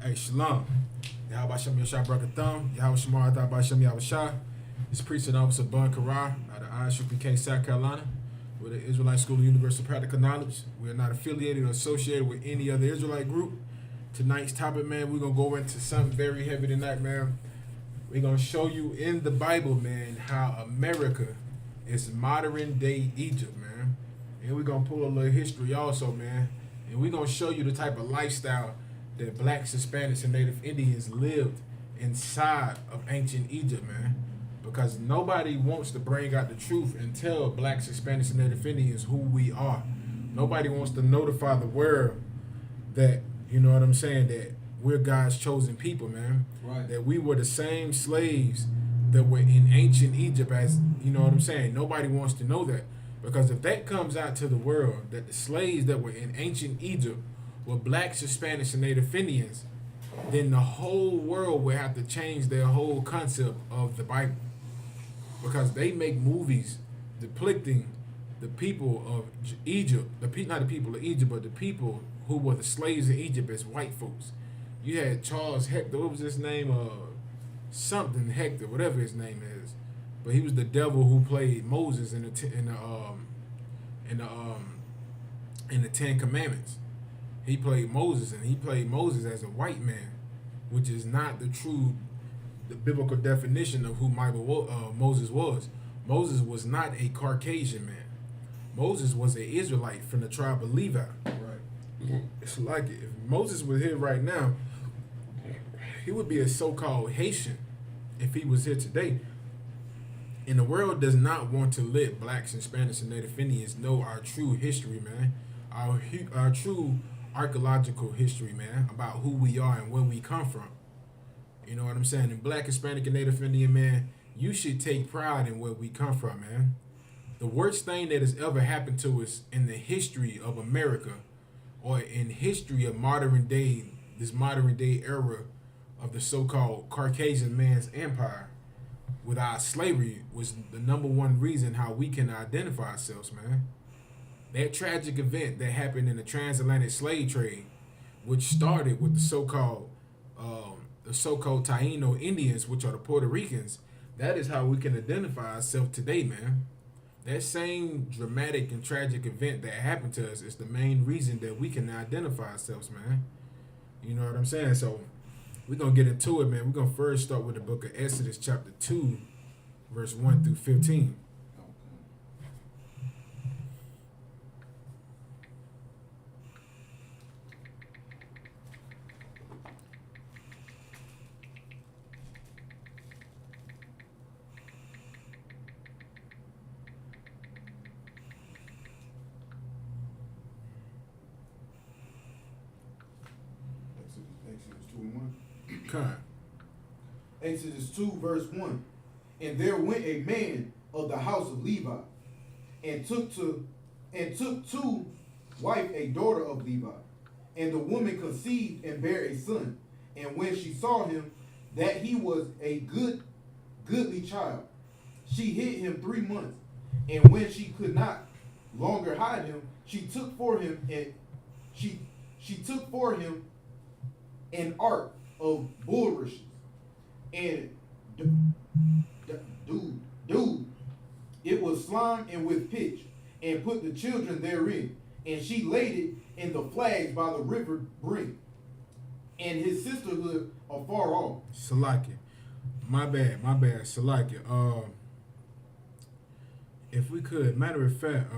Hey, Shalom. Yahweh Shem Yashai Brakatham. Yahweh Shemar Yahweh Shem Yahweh Shai. This preaching officer Bun Kara out of Isupk, South Carolina, with the Israelite School of Universal Practical Knowledge. We are not affiliated or associated with any other Israelite group. Tonight's topic, man, we're going to go into something very heavy tonight, man. We're going to show you in the Bible, man, how America is modern day Egypt, man. And we're going to pull a little history also, man. And we're going to show you the type of lifestyle that blacks, Hispanics, and Native Indians lived inside of ancient Egypt, man. Because nobody wants to bring out the truth and tell blacks, Hispanics, and Native Indians who we are. Nobody wants to notify the world that, you know what I'm saying, that we're God's chosen people, man. Right. That we were the same slaves that were in ancient Egypt as, you know what I'm saying. Nobody wants to know that. Because if that comes out to the world, that the slaves that were in ancient Egypt were blacks, Hispanics, and Native Indians, then the whole world would have to change their whole concept of the Bible. Because they make movies depicting the people of Egypt, not the people of Egypt, but the people who were the slaves in Egypt as white folks. You had Charles Hector, what was his name? Something Hector, whatever his name is. But he was the devil who played Moses in the Ten Commandments. He played Moses, and he played Moses as a white man, which is not the biblical definition of who Moses was. Moses was not a Caucasian man. Moses was an Israelite from the tribe of Levi. Right. It's like if Moses was here right now, he would be a so-called Haitian if he was here today. And the world does not want to let blacks and Spanish and Native Indians know our true history, man. Our true archaeological history, man, about who we are and where we come from. You know what I'm saying? And black, Hispanic, and Native Indian, man, you should take pride in where we come from, man. The worst thing that has ever happened to us in the history of America, or in history of this modern day era of the so-called Caucasian man's empire, with our slavery, was the number one reason how we can identify ourselves, man. That tragic event that happened in the transatlantic slave trade, which started with the so-called Taino Indians, which are the Puerto Ricans, that is how we can identify ourselves today, man. That same dramatic and tragic event that happened to us is the main reason that we can identify ourselves, man. You know what I'm saying? So we're going to get into it, man. We're going to first start with the book of Exodus, chapter 2, verse 1 through 15. Exodus 2 and 1. Con. Exodus 2, verse 1. And there went a man of the house of Levi, and took to wife a daughter of Levi. And the woman conceived and bare a son. And when she saw him, that he was a goodly child, she hid him 3 months. And when she could not longer hide him, she took for him an ark of bulrushes, and it was slime and with pitch, and put the children therein, and she laid it in the flags by the river brink, and his sisterhood afar off. Salakia. My bad. Salakia. If we could, matter of fact,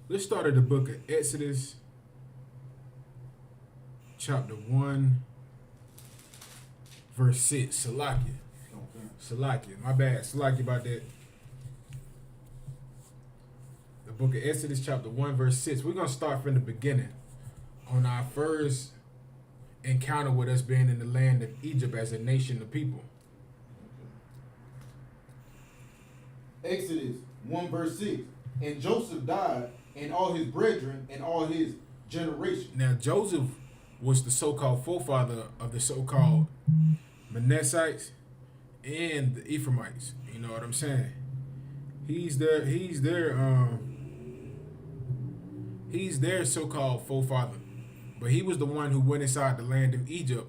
let's start at the book of Exodus, chapter 1, verse 6. Salakia. Salakia. My bad. Salakia about that. The book of Exodus, chapter 1, verse 6. We're going to start from the beginning on our first encounter with us being in the land of Egypt as a nation of people. Exodus 1, verse 6. And Joseph died, and all his brethren, and all his generation. Now, Joseph was the so-called forefather of the so-called Manassites and the Ephraimites. You know what I'm saying? He's their so-called forefather but he was the one who went inside the land of Egypt,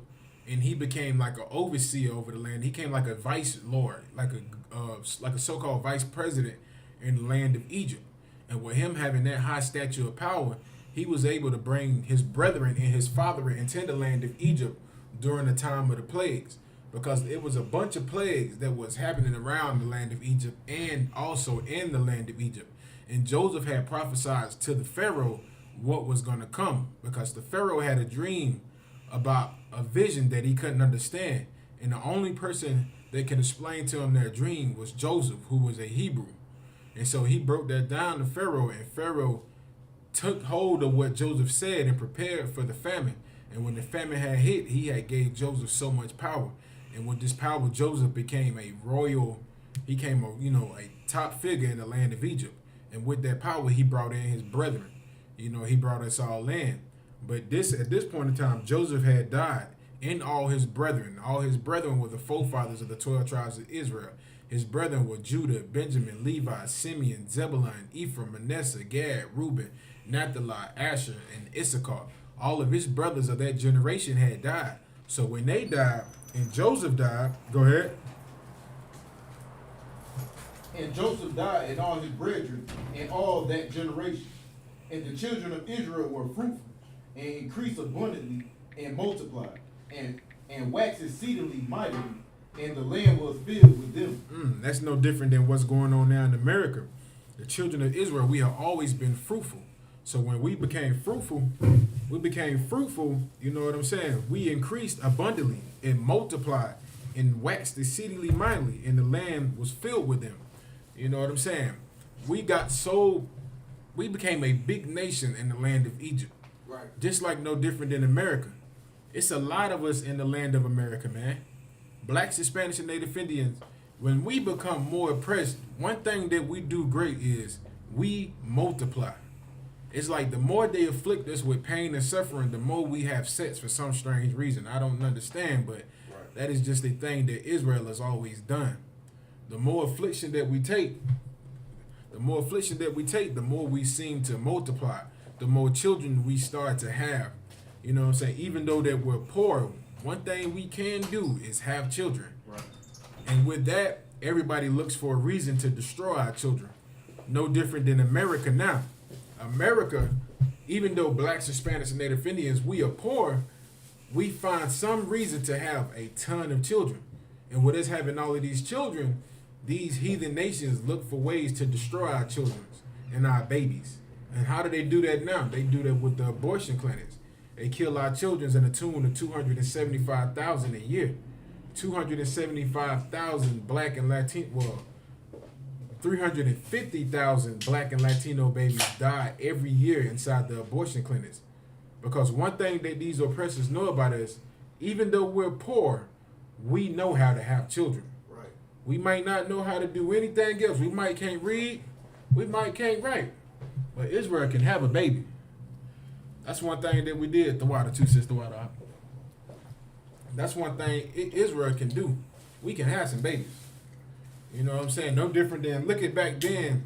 and he became like an overseer over the land. He came like a vice lord, like a so-called vice president in the land of Egypt. And with him having that high stature of power, he was able to bring his brethren and his father into the land of Egypt during the time of the plagues, because it was a bunch of plagues that was happening around the land of Egypt and also in the land of Egypt. And Joseph had prophesied to the Pharaoh what was going to come, because the Pharaoh had a dream about a vision that he couldn't understand. And the only person that could explain to him their dream was Joseph, who was a Hebrew. And so he broke that down to Pharaoh, and Pharaoh took hold of what Joseph said and prepared for the famine. And when the famine had hit, he had gave Joseph so much power. And with this power, Joseph became a royal, he came a top figure in the land of Egypt. And with that power, he brought in his brethren. He brought us all in. But at this point in time, Joseph had died, and all his brethren. All his brethren were the forefathers of the 12 tribes of Israel. His brethren were Judah, Benjamin, Levi, Simeon, Zebulun, Ephraim, Manasseh, Gad, Reuben, Naphtali, Asher, and Issachar. All of his brothers of that generation had died. So when they died, and Joseph died, go ahead. And Joseph died, and all his brethren, and all that generation. And the children of Israel were fruitful, and increased abundantly, and multiplied, and waxed exceedingly mightily, and the land was filled with them. That's no different than what's going on now in America. The children of Israel, we have always been fruitful. So when we became fruitful, you know what I'm saying? We increased abundantly and multiplied and waxed exceedingly mightily, and the land was filled with them. You know what I'm saying? We became a big nation in the land of Egypt. Right. Just like no different than America. It's a lot of us in the land of America, man. Blacks, Hispanics, and Native Indians, when we become more oppressed, one thing that we do great is we multiply. It's like the more they afflict us with pain and suffering, the more we have sex for some strange reason. I don't understand, but that is just a thing that Israel has always done. The more affliction that we take, the more we seem to multiply. The more children we start to have. You know what I'm saying? Even though that we're poor, one thing we can do is have children. Right. And with that, everybody looks for a reason to destroy our children. No different than America now. America, even though blacks, Hispanics, and Native Indians, we are poor, we find some reason to have a ton of children. And with us having all of these children, these heathen nations look for ways to destroy our children and our babies. And how do they do that now? They do that with the abortion clinics. They kill our children in a tune of 275,000 a year. 275,000 black and Latino, 350,000 black and Latino babies die every year inside the abortion clinics. Because one thing that these oppressors know about us, even though we're poor, we know how to have children. Right. We might not know how to do anything else. We might can't read. We might can't write. But Israel can have a baby. That's one thing that we did, the water too, sister water. That's one thing Israel can do. We can have some babies. You know what I'm saying? No different than, look at back then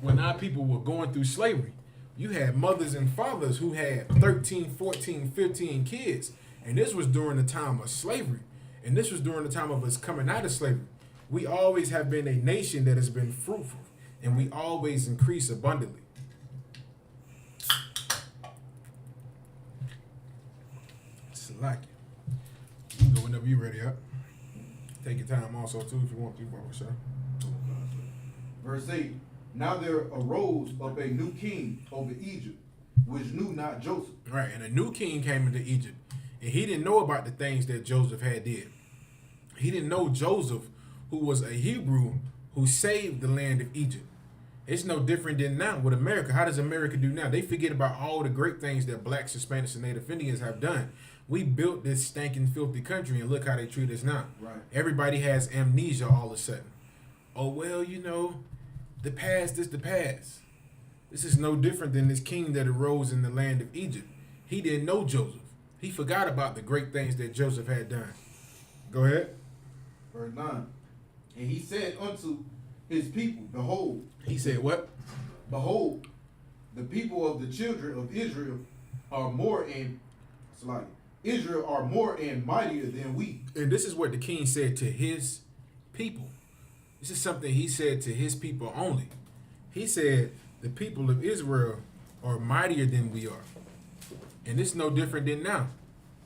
when our people were going through slavery. You had mothers and fathers who had 13, 14, 15 kids. And this was during the time of slavery. And this was during the time of us coming out of slavery. We always have been a nation that has been fruitful. And we always increase abundantly. It's like it. You can go whenever you're ready up. Take your time also too if you want to, bro. Sure. Verse 8. Now there arose up a new king over Egypt, which knew not Joseph. Right, and a new king came into Egypt, and he didn't know about the things that Joseph had did. He didn't know Joseph, who was a Hebrew, who saved the land of Egypt. It's no different than now with America. How does America do now? They forget about all the great things that blacks, Hispanics, and Native Indians have done. We built this stinking, filthy country, and look how they treat us now. Right. Everybody has amnesia all of a sudden. Oh, well, you know, the past is the past. This is no different than this king that arose in the land of Egypt. He didn't know Joseph. He forgot about the great things that Joseph had done. Go ahead. Verse 9. And he said unto his people, Behold. He said what? Behold, the people of the children of Israel are more and Israel are more and mightier than we. And this is what the king said to his people. This is something he said to his people only. He said the people of Israel are mightier than we are. And it's no different than now.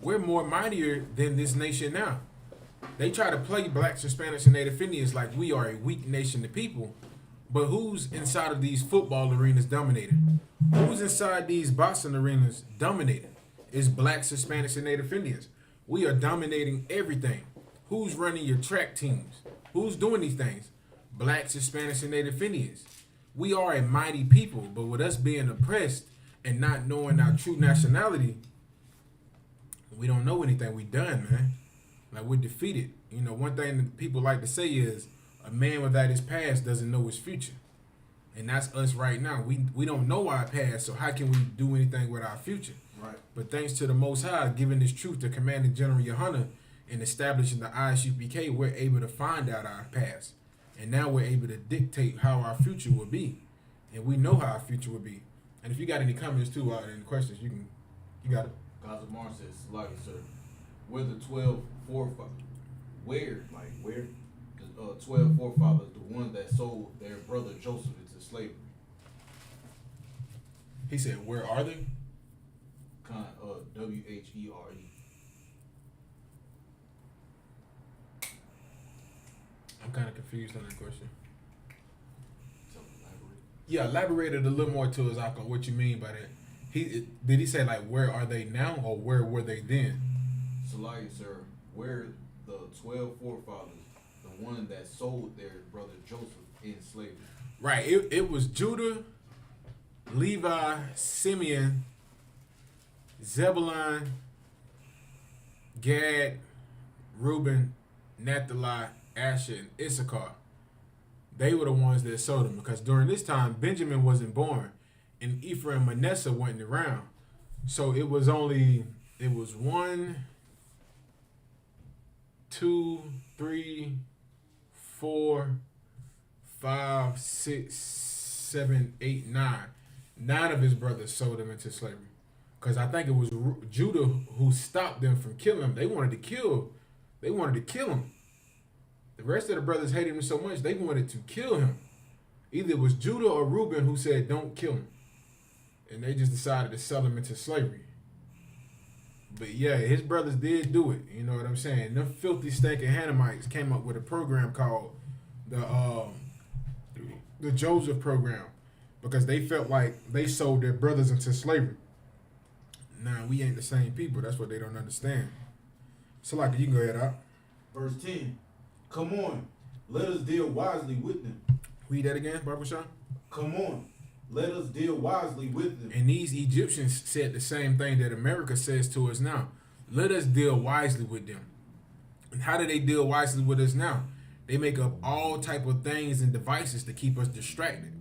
We're more mightier than this nation now. They try to play blacks, Hispanics, and Native Indians like we are a weak nation of people. But who's inside of these football arenas dominating? Who's inside these boxing arenas dominating? It's blacks, Hispanics, and Native Indians. We are dominating everything. Who's running your track teams? Who's doing these things? Blacks, Hispanics, and Native Indians. We are a mighty people, but with us being oppressed and not knowing our true nationality, we don't know anything. We done, man. Like, we're defeated. You know, one thing that people like to say is a man without his past doesn't know his future. And that's us right now. We don't know our past, so how can we do anything with our future? Right. But thanks to the Most High giving this truth to Commanding General Yohana and establishing the Isupk, we're able to find out our past. And now we're able to dictate how our future will be. And we know how our future will be. And if you got any comments too, any questions, you got it. Kazamar says, like, sir, where the 12 forefathers, where the 12 forefathers, the one that sold their brother Joseph into slavery? He said, where are they? WHERE. I'm kind of confused on that question. So elaborate. Yeah, elaborate it a little more to us, Akon, what you mean by that. Did he say, like, where are they now, or where were they then? So, like, sir, where the 12 forefathers, the one that sold their brother Joseph in slavery? Right, it was Judah, Levi, Simeon, Zebulun, Gad, Reuben, Naphtali, Asher, and Issachar. They were the ones that sold him, because during this time Benjamin wasn't born and Ephraim and Manasseh wasn't around. So it was 1, 2, 3, 4, 5, 6, 7, 8, 9. 9 of his brothers sold him into slavery. Because I think it was Judah who stopped them from killing him. They wanted to kill him. The rest of the brothers hated him so much, they wanted to kill him. Either it was Judah or Reuben who said, don't kill him. And they just decided to sell him into slavery. But yeah, his brothers did do it. You know what I'm saying? Them filthy, stinking Hanamites came up with a program called the Joseph program, because they felt like they sold their brothers into slavery. Nah, we ain't the same people. That's what they don't understand. So, like, you can go ahead out. Verse 10. Come on, let us deal wisely with them. Read that again, Barbara Shaw. Come on, let us deal wisely with them. And these Egyptians said the same thing that America says to us now. Let us deal wisely with them. And how do they deal wisely with us now? They make up all type of things and devices to keep us distracted.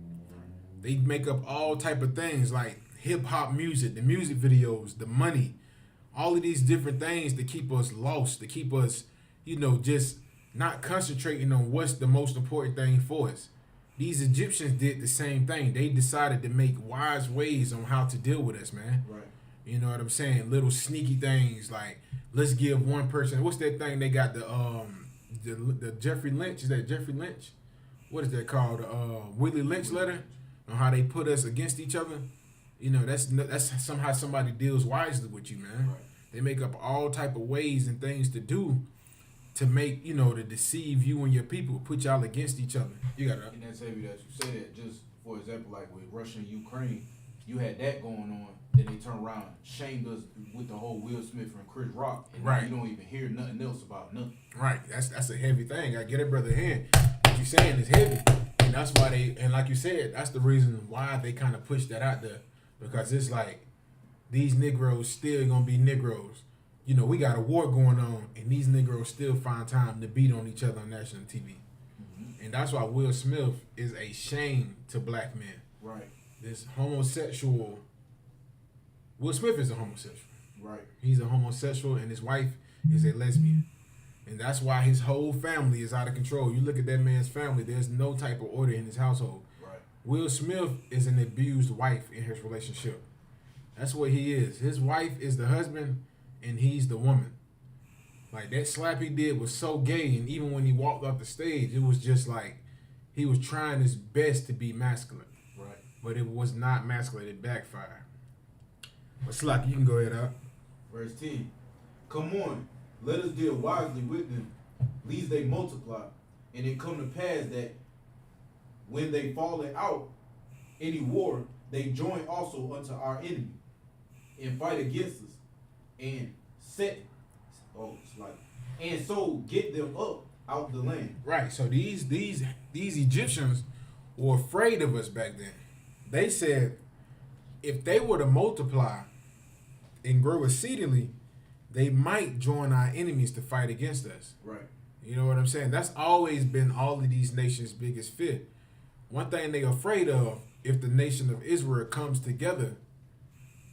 They make up all type of things like hip-hop music, the music videos, the money, all of these different things to keep us lost, to keep us, just not concentrating on what's the most important thing for us. These Egyptians did the same thing. They decided to make wise ways on how to deal with us, man. Right. You know what I'm saying? Little sneaky things like, let's give one person, what's that thing they got, the Jeffrey Lynch, is that Jeffrey Lynch? What is that called? Willie Lynch letter? On how they put us against each other. That's somehow somebody deals wisely with you, man. Right. They make up all type of ways and things to do to make, to deceive you and your people, put y'all against each other. You got it. And that's heavy that you say that. Just for example, like with Russia and Ukraine, you had that going on. Then they turn around, shamed us with the whole Will Smith and Chris Rock, and right. You don't even hear nothing else about nothing. Right. That's a heavy thing. I get it, brother. Hand. What you saying is heavy, and that's why and like you said, that's the reason why they kind of push that out there, because it's like these Negroes still gonna be Negroes. We got a war going on, and these Negroes still find time to beat on each other on national TV. Mm-hmm. And that's why Will Smith is a shame to black men. Right. This homosexual. Will Smith is a homosexual. Right. He's a homosexual, and his wife is a lesbian. And that's why his whole family is out of control. You look at that man's family, there's no type of order in his household. Right. Will Smith is an abused wife in his relationship. That's what he is. His wife is the husband, and he's the woman. Like that slap he did was so gay, and even when he walked off the stage, it was just like he was trying his best to be masculine. Right. But it was not masculine. It backfired. But Slack, you can go ahead out. Verse 10. Come on, let us deal wisely with them, lest they multiply. And it come to pass that when they fallen out any war, they join also unto our enemy and fight against us and and so get them up out the land. Right. So these Egyptians were afraid of us back then. They said if they were to multiply and grow exceedingly, they might join our enemies to fight against us. Right. You know what I'm saying? That's always been all of these nations' biggest fear. One thing they're afraid of, if the nation of Israel comes together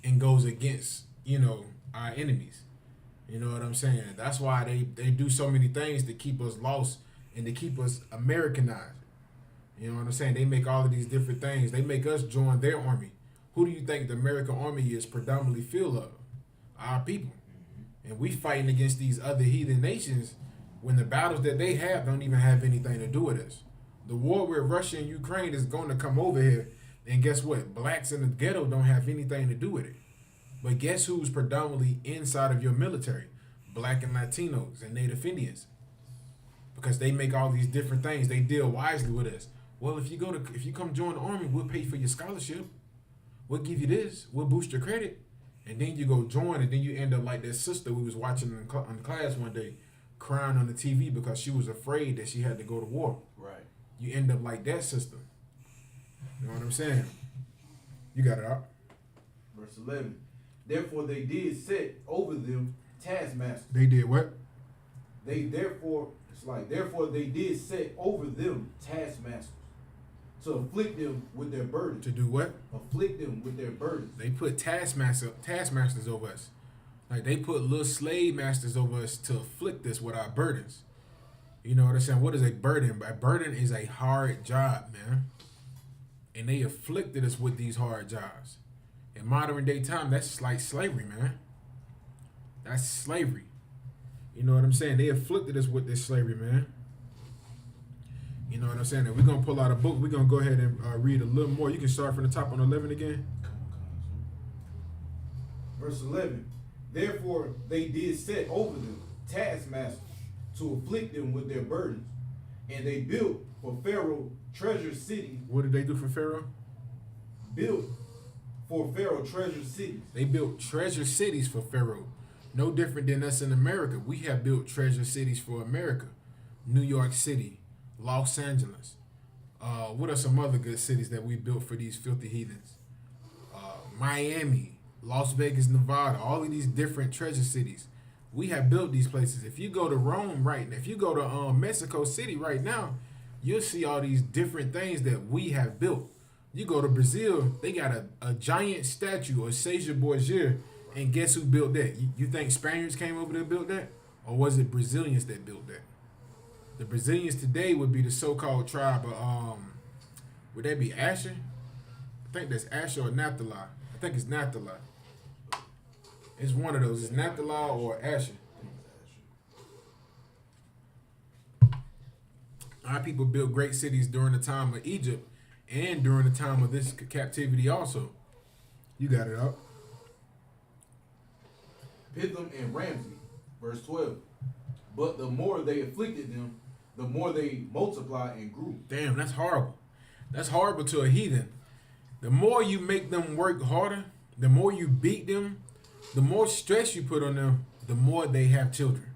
and goes against, our enemies. You know what I'm saying? That's why they do so many things to keep us lost and to keep us Americanized. You know what I'm saying? They make all of these different things. They make us join their army. Who do you think the American army is predominantly filled of? Our people. And we fighting against these other heathen nations when the battles that they have don't even have anything to do with us. The war with Russia and Ukraine is going to come over here, and guess what? Blacks in the ghetto don't have anything to do with it. But guess who's predominantly inside of your military? Black and Latinos and Native Indians. Because they make all these different things. They deal wisely with us. Well, if you come join the army, we'll pay for your scholarship. We'll give you this. We'll boost your credit. And then you go join, and then you end up like that sister we was watching in class one day, crying on the TV because she was afraid that she had to go to war. Right. You end up like that sister. You know what I'm saying? You got it out. Verse 11. Therefore they did set over them taskmasters. They did what? Therefore they did set over them taskmasters to afflict them with their burdens. To do what? Afflict them with their burdens. They put taskmasters over us. Like they put little slave masters over us to afflict us with our burdens. You know what I'm saying? What is a burden? A burden is a hard job, man. And they afflicted us with these hard jobs. In modern day time, that's like slavery, man. That's slavery. You know what I'm saying? They afflicted us with this slavery, man. You know what I'm saying? If we're going to pull out a book, we're going to go ahead and read a little more. You can start from the top on 11 again. Verse 11. Therefore they did set over them taskmasters to afflict them with their burdens. And they built for Pharaoh treasure cities. What did they do for Pharaoh? Built for Pharaoh treasure cities. They built treasure cities for Pharaoh. No different than us in America. We have built treasure cities for America. New York City, Los Angeles. What are some other good cities that we built for these filthy heathens? Miami, Las Vegas, Nevada, all of these different treasure cities. We have built these places. If you go to Rome right now, if you go to Mexico City right now, you'll see all these different things that we have built. You go to Brazil, they got a giant statue of Caesar Borgia, and guess who built that? You think Spaniards came over there and built that? Or was it Brazilians that built that? The Brazilians today would be the so-called tribe of, would that be Asher? I think that's Asher or Naphtali. I think it's Naphtali. It's one of those. It's Naphtali or Asher. Our people built great cities during the time of Egypt and during the time of this captivity also. You got it up. Pithom and Ramsey. Verse 12. But the more they afflicted them, the more they multiplied and grew. Damn, that's horrible. That's horrible to a heathen. The more you make them work harder, the more you beat them, the more stress you put on them, the more they have children.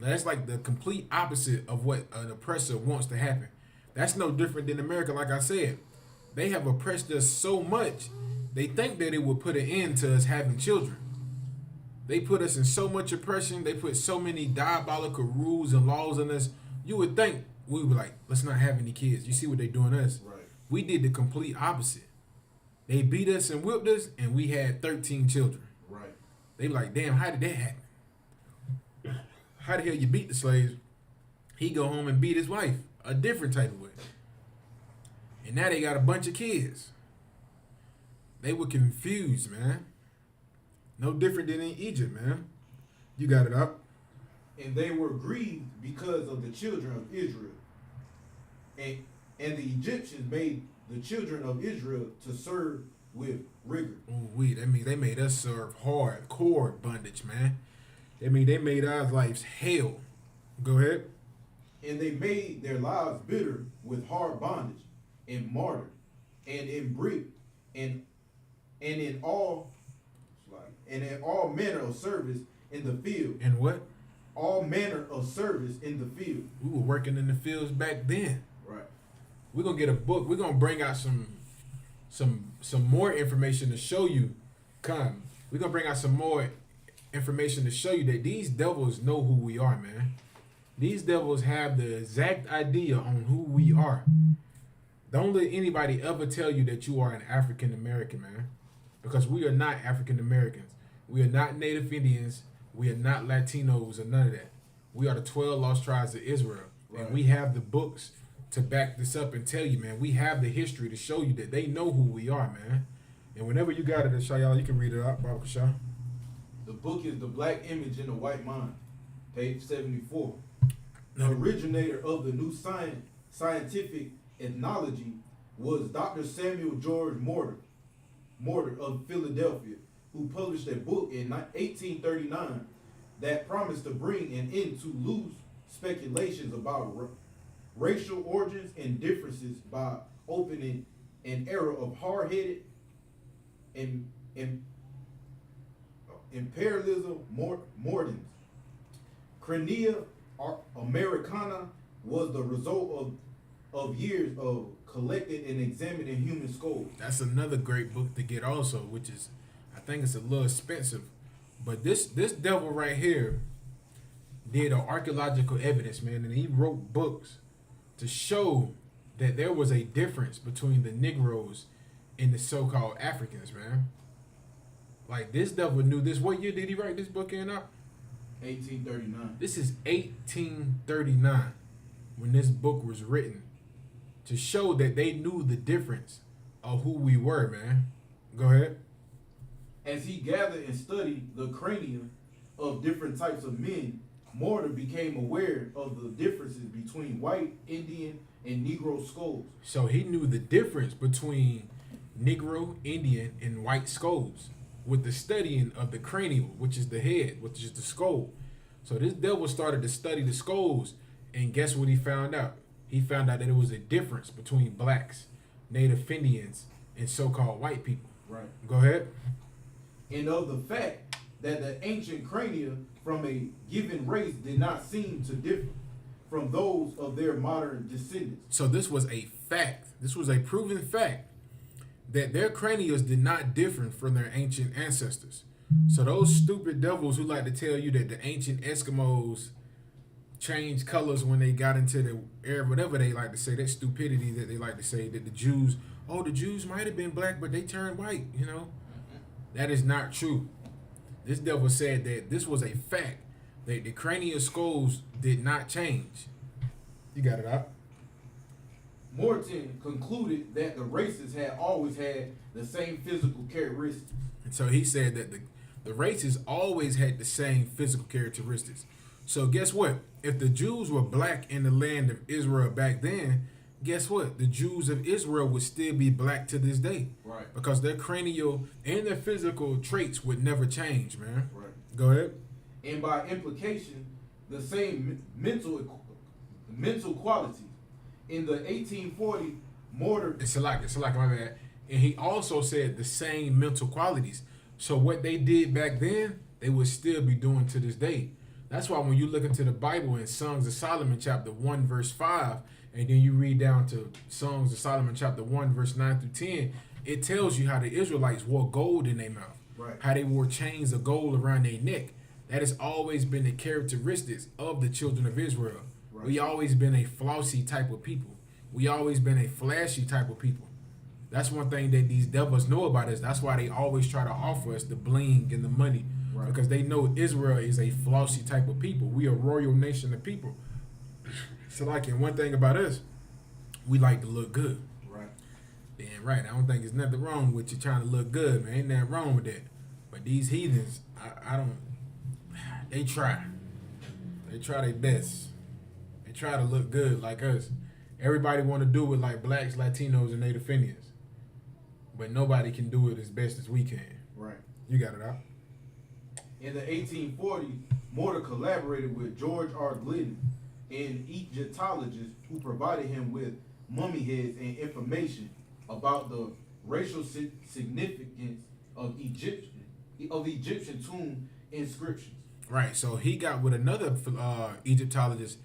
Now, that's like the complete opposite of what an oppressor wants to happen. That's no different than America, like I said. They have oppressed us so much, they think that it will put an end to us having children. They put us in so much oppression. They put so many diabolical rules and laws on us. You would think we would be like, let's not have any kids. You see what they doing us? Right. We did the complete opposite. They beat us and whipped us, and we had 13 children. Right. They be like, damn, how did that happen? How the hell you beat the slaves? He go home and beat his wife a different type of way. And now they got a bunch of kids. They were confused, man. No different than in Egypt, man. You got it up. And they were grieved because of the children of Israel. And the Egyptians made the children of Israel to serve with rigor. Ooh, that means they made us serve hardcore bondage, man. That means they made our lives hell. Go ahead. And they made their lives bitter with hard bondage and martyr and in brick and in all manner of service in the field. And what? All manner of service in the field. We were working in the fields back then. Right. We're gonna get a book. We're gonna bring out some more information to show you. We're gonna bring out some more information to show you that these devils know who we are, man. These devils have the exact idea on who we are. Don't let anybody ever tell you that you are an African American, man. Because we are not African Americans. We are not Native Indians. We are not Latinos or none of that. We are the 12 lost tribes of Israel. Right. And we have the books to back this up and tell you, man. We have the history to show you that they know who we are, man. And whenever you got it, Shayal, you can read it out, Baba Kasha. The book is The Black Image in the White Mind, page 74. The originator of the new scientific ethnology was Dr. Samuel George Morter of Philadelphia, who published a book in 1839 that promised to bring an end to loose speculations about racial origins and differences by opening an era of hard-headed and imperialism mordants. Crania Americana was the result of years of collecting and examining human skulls. That's another great book to get also, which is, I think it's a little expensive. But this devil right here did archaeological evidence, man, and he wrote books to show that there was a difference between the Negroes and the so-called Africans, man. Like, this devil knew this. What year did he write this book in up? 1839. This is 1839 when this book was written, to show that they knew the difference of who we were, man. Go ahead. As he gathered and studied the cranium of different types of men, Morter became aware of the differences between white, Indian, and Negro skulls. So he knew the difference between Negro, Indian, and white skulls with the studying of the cranium, which is the head, which is the skull. So this devil started to study the skulls, and guess what he found out? He found out that there was a difference between blacks, Native Indians, and so-called white people. Right. Go ahead. And of the fact that the ancient crania from a given race did not seem to differ from those of their modern descendants. So this was a fact. This was a proven fact that their craniums did not differ from their ancient ancestors. So those stupid devils who like to tell you that the ancient Eskimos changed colors when they got into the air, whatever they like to say, that stupidity that they like to say, that the Jews might have been black, but they turned white, you know? That is not true. This devil said that this was a fact, that the cranial skulls did not change. You got it out. Morton concluded that the races had always had the same physical characteristics. And so he said that the races always had the same physical characteristics. So guess what? If the Jews were black in the land of Israel back then, guess what? The Jews of Israel would still be black to this day. Right. Because their cranial and their physical traits would never change, man. Right. Go ahead. And by implication, the same mental qualities. In the 1840, Morter... It's like my bad. And he also said the same mental qualities. So what they did back then, they would still be doing to this day. That's why when you look into the Bible in Songs of Solomon chapter 1 verse 5, and then you read down to Songs of Solomon chapter 1 verse 9 through 10, it tells you how the Israelites wore gold in their mouth. Right. How they wore chains of gold around their neck. That has always been the characteristics of the children of Israel. Right. We always been a flossy type of people. We always been a flashy type of people. That's one thing that these devils know about us. That's why they always try to offer us the bling and the money. Right. Because they know Israel is a flossy type of people. We a royal nation of people. So like, and one thing about us, we like to look good. Right. Damn right. I don't think there's nothing wrong with you trying to look good, man. Ain't nothing wrong with that. But these heathens, I don't. They try. They try their best. They try to look good like us. Everybody want to do it like blacks, Latinos, and Native Indians. But nobody can do it as best as we can. Right. You got it out. In the 1840s, Mortar collaborated with George R. Glidden, an Egyptologist who provided him with mummy heads and information about the racial significance of Egyptian tomb inscriptions. Right. So he got with another Egyptologist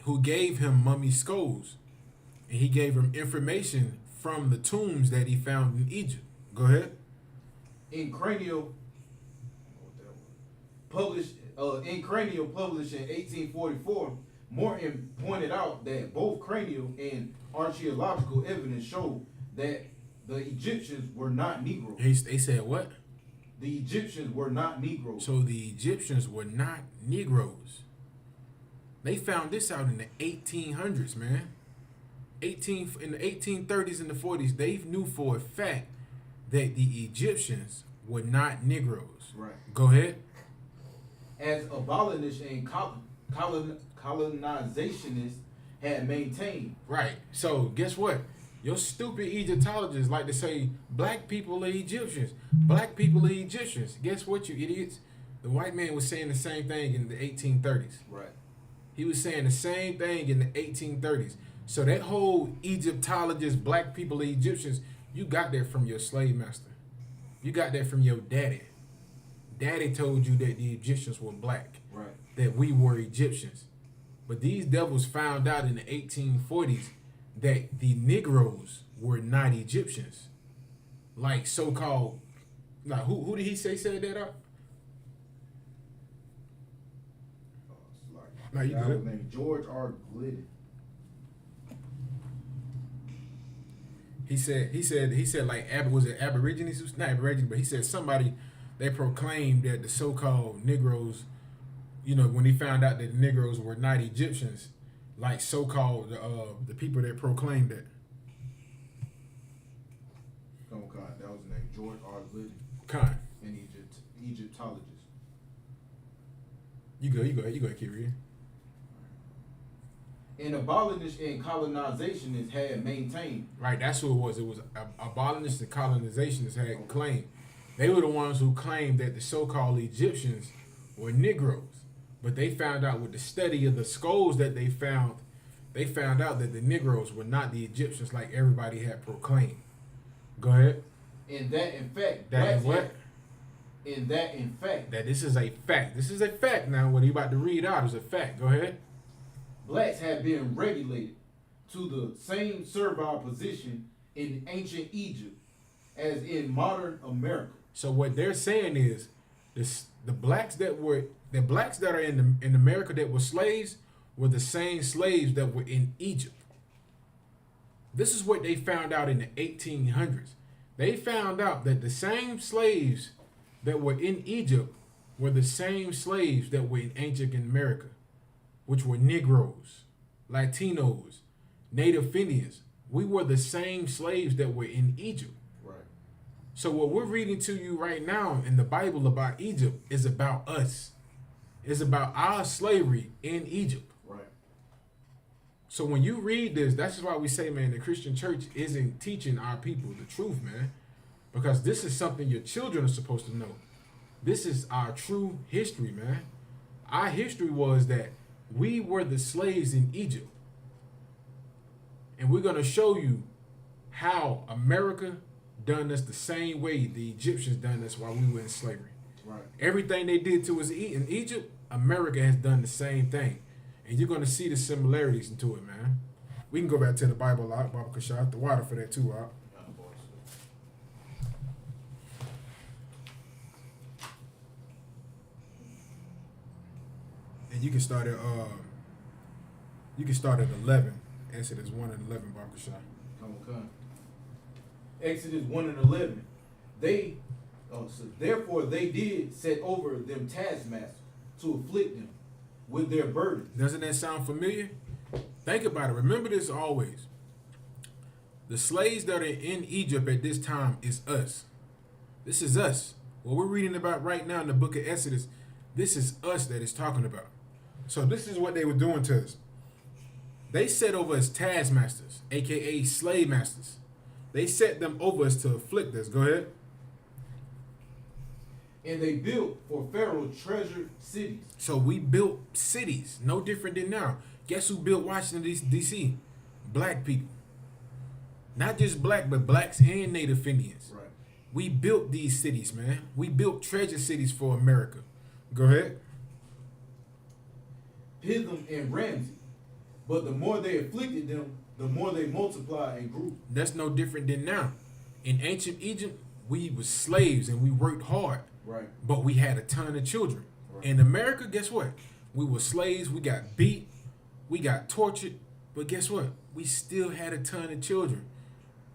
who gave him mummy skulls, and he gave him information from the tombs that he found in Egypt. Go ahead. In Cranial, published in 1844, Morton pointed out that both cranial and archaeological evidence showed that the Egyptians were not Negroes. They said what? The Egyptians were not Negroes. So the Egyptians were not Negroes. They found this out in the 1800s, man. In the 1830s and the 40s, they knew for a fact that the Egyptians were not Negroes. Right. Go ahead. As abolitionists and colonizationists had maintained. Right. So guess what? Your stupid Egyptologists like to say black people are Egyptians. Black people are Egyptians. Guess what, you idiots? The white man was saying the same thing in the 1830s. Right. He was saying the same thing in the 1830s. So that whole Egyptologist, black people are Egyptians, you got that from your slave master. You got that from your daddy. Daddy told you that the Egyptians were black. Right. That we were Egyptians. But these devils found out in the 1840s that the Negroes were not Egyptians. Like so-called, now who did he say said that up? No, you Guy good. named George R. Glidden. He said like was it Aborigines? Not Aborigines, but he said somebody, they proclaimed that the so-called Negroes, you know, when he found out that the Negroes were not Egyptians, like so-called the people that proclaimed that. Oh God, that was his name, George R. Glidden, Con. an Egyptologist. You go ahead, keep reading. And abolitionists and colonizationists had maintained. Right, that's who it was. It was abolitionists and colonizationists had claimed. They were the ones who claimed that the so-called Egyptians were Negroes. But they found out with the study of the skulls that they found out that the Negroes were not the Egyptians like everybody had proclaimed. Go ahead. And that in fact, That in what? And that in fact, That this is a fact. This is a fact now. What he about to read out is a fact. Go ahead. blacks had been regulated to the same servile position in ancient Egypt as in modern America. So what they're saying is the blacks that are in America that were slaves were the same slaves that were in Egypt. This is what they found out in the 1800s. They found out that the same slaves that were in Egypt were the same slaves that were in ancient America, which were Negroes, Latinos, Native Indians. We were the same slaves that were in Egypt. Right. So what we're reading to you right now in the Bible about Egypt is about us. It's about our slavery in Egypt. Right. So when you read this, that's why we say, man, the Christian church isn't teaching our people the truth, man. Because this is something your children are supposed to know. This is our true history, man. Our history was that we were the slaves in Egypt. And we're going to show you how America done us the same way the Egyptians done us while we were in slavery. Right. Everything they did to us in Egypt, America has done the same thing. And you're going to see the similarities into it, man. We can go back to the Bible out, Baba Kashaf, the water for that too, out. And you can start at 11. Exodus 1 and 11, Baba Kashaf. Okay. Exodus 1 and 11. Therefore they did set over them taskmasters to afflict them with their burden. Doesn't that sound familiar? Think about it. Remember this always. The slaves that are in Egypt at this time is us. This is us. What we're reading about right now in the book of Exodus, this is us that it's talking about. So this is what they were doing to us. They set over us taskmasters, aka slave masters. They set them over us to afflict us. Go ahead. And they built for Pharaoh treasured cities. So we built cities, no different than now. Guess who built Washington, D.C.? Black people. Not just black, but blacks and Native Indians. Right. We built these cities, man. We built treasure cities for America. Go ahead. Pithom and Ramsey. But the more they afflicted them, the more they multiplied and grew. That's no different than now. In ancient Egypt, we were slaves and we worked hard. Right. But we had a ton of children. Right. In America, guess what? We were slaves, we got beat, we got tortured, but guess what? We still had a ton of children.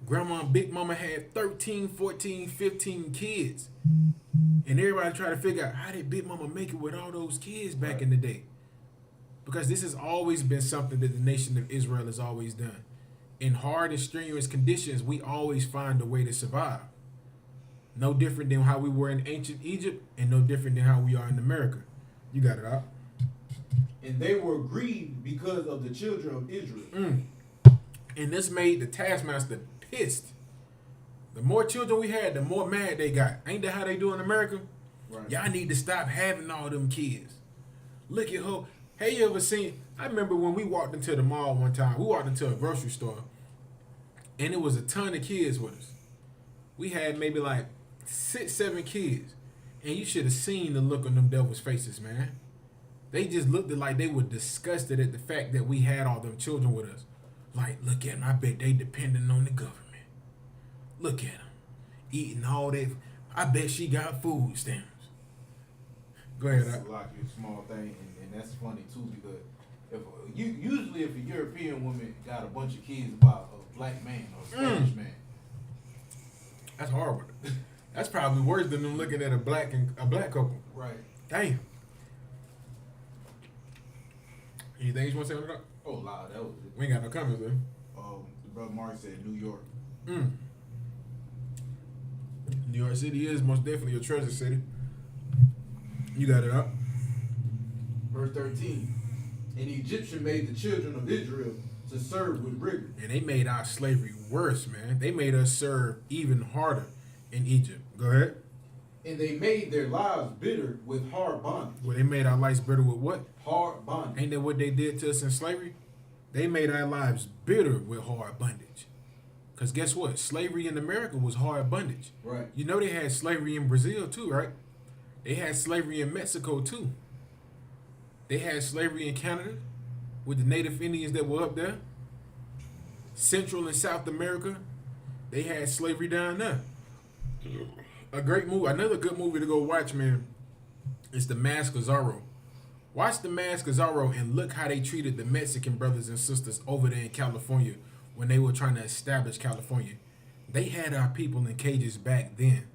Grandma and Big Mama had 13, 14, 15 kids. And everybody try to figure out, how did Big Mama make it with all those kids back in the day? Because this has always been something that the nation of Israel has always done. In hard and strenuous conditions, we always find a way to survive. No different than how we were in ancient Egypt, and no different than how we are in America. You got it out. And they were grieved because of the children of Israel. And this made the taskmaster pissed. The more children we had, the more mad they got. Ain't that how they do in America? Right. Y'all need to stop having all them kids. Look at her. Hey, you ever seen? I remember when we walked into the mall one time. We walked into a grocery store, and it was a ton of kids with us. We had maybe like 6, 7 kids, and you should have seen the look on them devils' faces, man. They just looked like they were disgusted at the fact that we had all them children with us. Like, look at them. I bet they depending on the government. Look at them. Eating all that. I bet she got food stamps. Go ahead. It's like a small thing, and that's funny too, because usually if a European woman got a bunch of kids by a black man or a Spanish man, That's horrible. That's probably worse than them looking at a black couple. right? Damn. Anything you want to say on that? Oh, loud, that was it. We ain't got no comments, though. The brother Mark said New York. New York City is most definitely a treasure city. You got it up. Verse 13. An Egyptian made the children of Israel to serve with rigor. And they made our slavery worse, man. They made us serve even harder in Egypt. Go ahead. And they made their lives bitter with hard bondage. Well, they made our lives bitter with what? Hard bondage. Ain't that what they did to us in slavery? They made our lives bitter with hard bondage. Because guess what? Slavery in America was hard bondage. Right. You know they had slavery in Brazil too, right? They had slavery in Mexico too. They had slavery in Canada with the Native Indians that were up there. Central and South America, they had slavery down there. A great movie, another good movie to go watch, man, is The Mask of Zorro. Watch The Mask of Zorro and look how they treated the Mexican brothers and sisters over there in California when they were trying to establish California. They had our people in cages back then.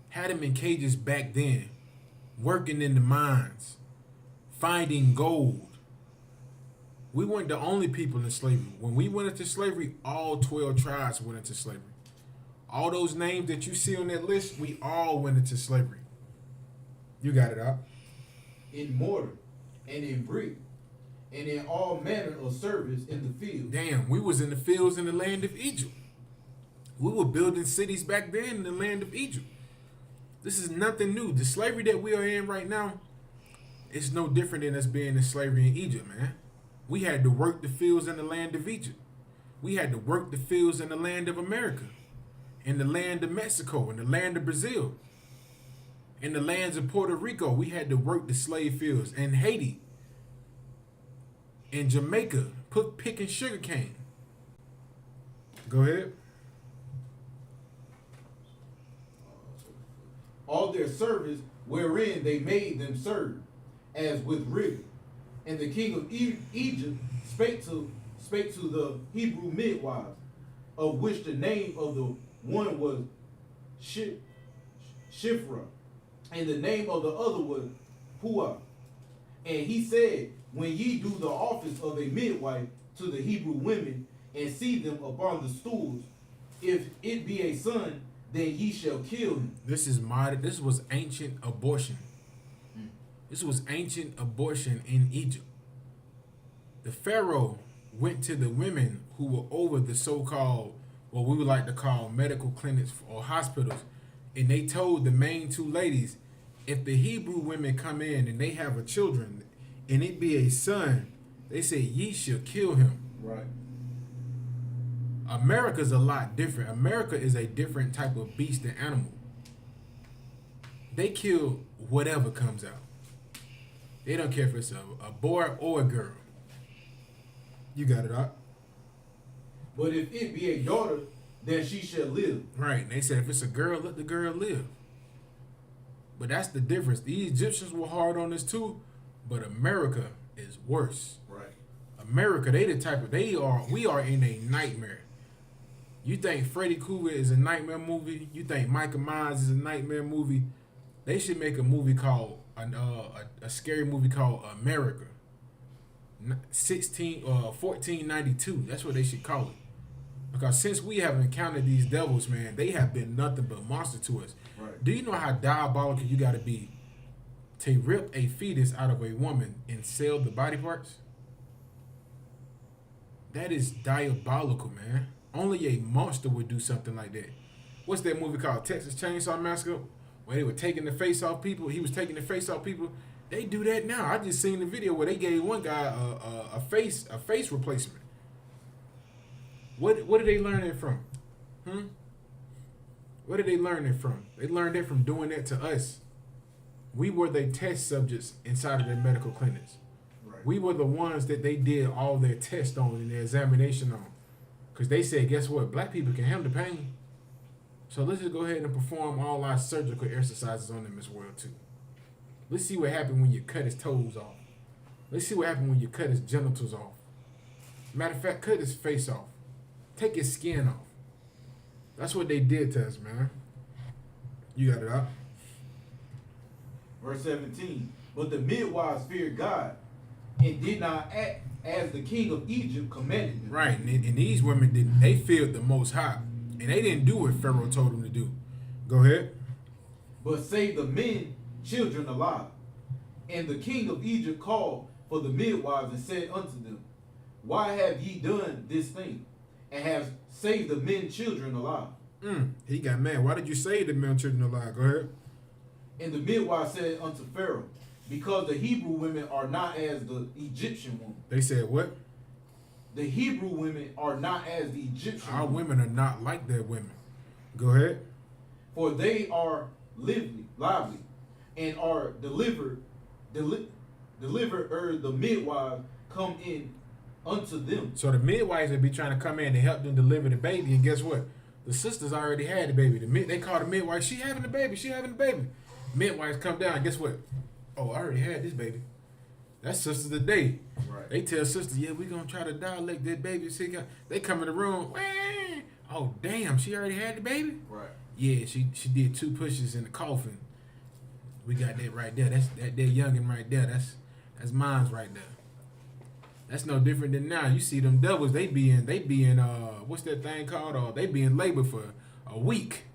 Had them in cages back then, working in the mines, finding gold. We weren't the only people in slavery. When we went into slavery, all 12 tribes went into slavery. All those names that you see on that list, we all went into slavery. You got it out. In mortar and in brick and in all manner of service in the field. Damn, we was in the fields in the land of Egypt. We were building cities back then in the land of Egypt. This is nothing new. The slavery that we are in right now is no different than us being in slavery in Egypt, man. We had to work the fields in the land of Egypt. We had to work the fields in the land of America, in the land of Mexico, in the land of Brazil, in the lands of Puerto Rico. We had to work the slave fields in Haiti, in Jamaica, picking sugar cane. Go ahead. All their service wherein they made them serve, as with rigor. And the king of Egypt spake to the Hebrew midwives, of which the name of the one was Shiphrah, and the name of the other was Puah. And he said, when ye do the office of a midwife to the Hebrew women, and see them upon the stools. If it be a son, then ye shall kill him. This is modern. This was ancient abortion. This was ancient abortion in Egypt. The Pharaoh went to the women who were over the so-called, what we would like to call medical clinics or hospitals, and they told the main two ladies, if the Hebrew women come in and they have a children, and it be a son, they say ye shall kill him. Right. America's a lot different. America is a different type of beast and animal. They kill whatever comes out. They don't care if it's a boy or a girl. You got it up. But if it be a daughter, then she shall live. Right. And they said if it's a girl, let the girl live. But that's the difference. The Egyptians were hard on this too, but America is worse. Right. America, they the type of we are in a nightmare. You think Freddy Krueger is a nightmare movie? You think Michael Myers is a nightmare movie? They should make a movie called a scary movie called America. 1492. That's what they should call it. Because since we have encountered these devils, man, they have been nothing but monster to us. Right. Do you know how diabolical you got to be to rip a fetus out of a woman and sell the body parts? That is diabolical, man. Only a monster would do something like that. What's that movie called? Texas Chainsaw Massacre? Where they were taking the face off people. He was taking the face off people. They do that now. I just seen the video where they gave one guy a face replacement. What are they learning from? What are they learning from? They learned that from doing that to us. We were the test subjects inside of their medical clinics. Right. We were the ones that they did all their tests on and their examination on. Because they said, guess what? Black people can handle the pain. So let's just go ahead and perform all our surgical exercises on them as well, too. Let's see what happened when you cut his toes off. Let's see what happened when you cut his genitals off. Matter of fact, cut his face off. Take his skin off. That's what they did to us, man. You got it up. Verse 17. But the midwives feared God and did not act as the king of Egypt commanded them. Right, and these women didn't. They feared the Most High, and they didn't do what Pharaoh told them to do. Go ahead. But saved the men, children alive. And the king of Egypt called for the midwives and said unto them, why have ye done this thing, and have saved the men, children alive? He got mad. Why did you save the men, children alive? Go ahead. And the midwives said unto Pharaoh, because the Hebrew women are not as the Egyptian women. They said what? The Hebrew women are not as the Egyptian Our women are not like their women. Go ahead. For they are lively, and are delivered the midwives come in unto them. So the midwives would be trying to come in and help them deliver the baby, and guess what? The sisters already had the baby. They call the midwife, she having the baby, Midwives come down, guess what? Oh, I already had this baby. That's sisters today. Right. They tell sisters, yeah, we gonna try to dilate that baby. They come in the room, wah! Oh damn, she already had the baby? Right. Yeah, she did 2 pushes in the coffin. We got that right there. That's that youngin right there. That's mine's right there. That's no different than now. You see them devils, they be in what's that thing called? They be in labor for a week.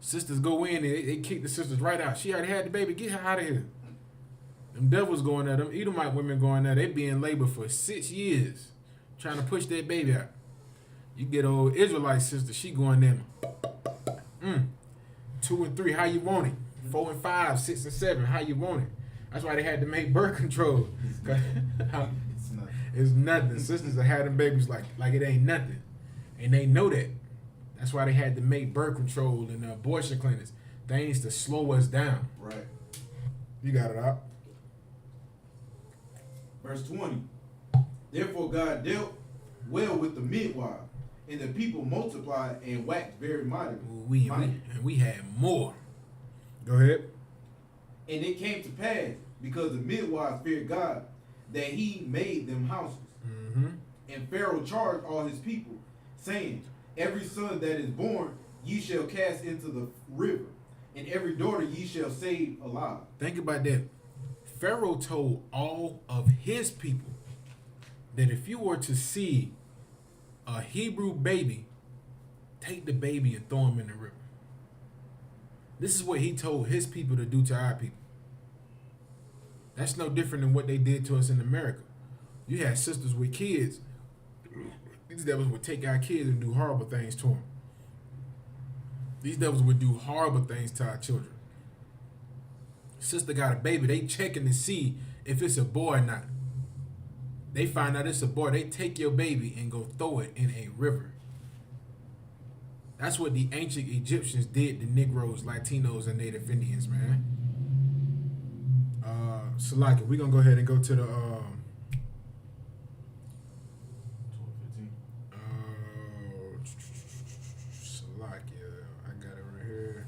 Sisters go in and they kick the sisters right out. She already had the baby, get her out of here. Them devils going there, them Edomite women going there, they be in labor for 6 years trying to push that baby out. You get old Israelite sister, she going there. 2 and 3, how you want it? 4 and 5, 6 and 7, how you want it? That's why they had to make birth control. It's nothing. Sisters are having babies like it ain't nothing. And they know that. That's why they had to make birth control and abortion clinics. Things to slow us down. Right. You got it up. Verse 20. Therefore God dealt well with the midwife, and the people multiplied and waxed very mightily. We had more. Go ahead. And it came to pass, because the midwives feared God, that he made them houses. Mm-hmm. And Pharaoh charged all his people, saying, every son that is born ye shall cast into the river, and every daughter ye shall save alive. Think about that. Pharaoh told all of his people that if you were to see a Hebrew baby, take the baby and throw him in the river. This is what he told his people to do to our people. That's no different than what they did to us in America. You had sisters with kids. These devils would take our kids and do horrible things to them. These devils would do horrible things to our children. Sister got a baby, they checking to see if it's a boy or not. They find out it's a boy, they take your baby and go throw it in a river. That's what the ancient Egyptians did to Negroes, Latinos, and Native Indians, man. Salaki, we're gonna go ahead and go to the 12:15. Salaki, I got it right here.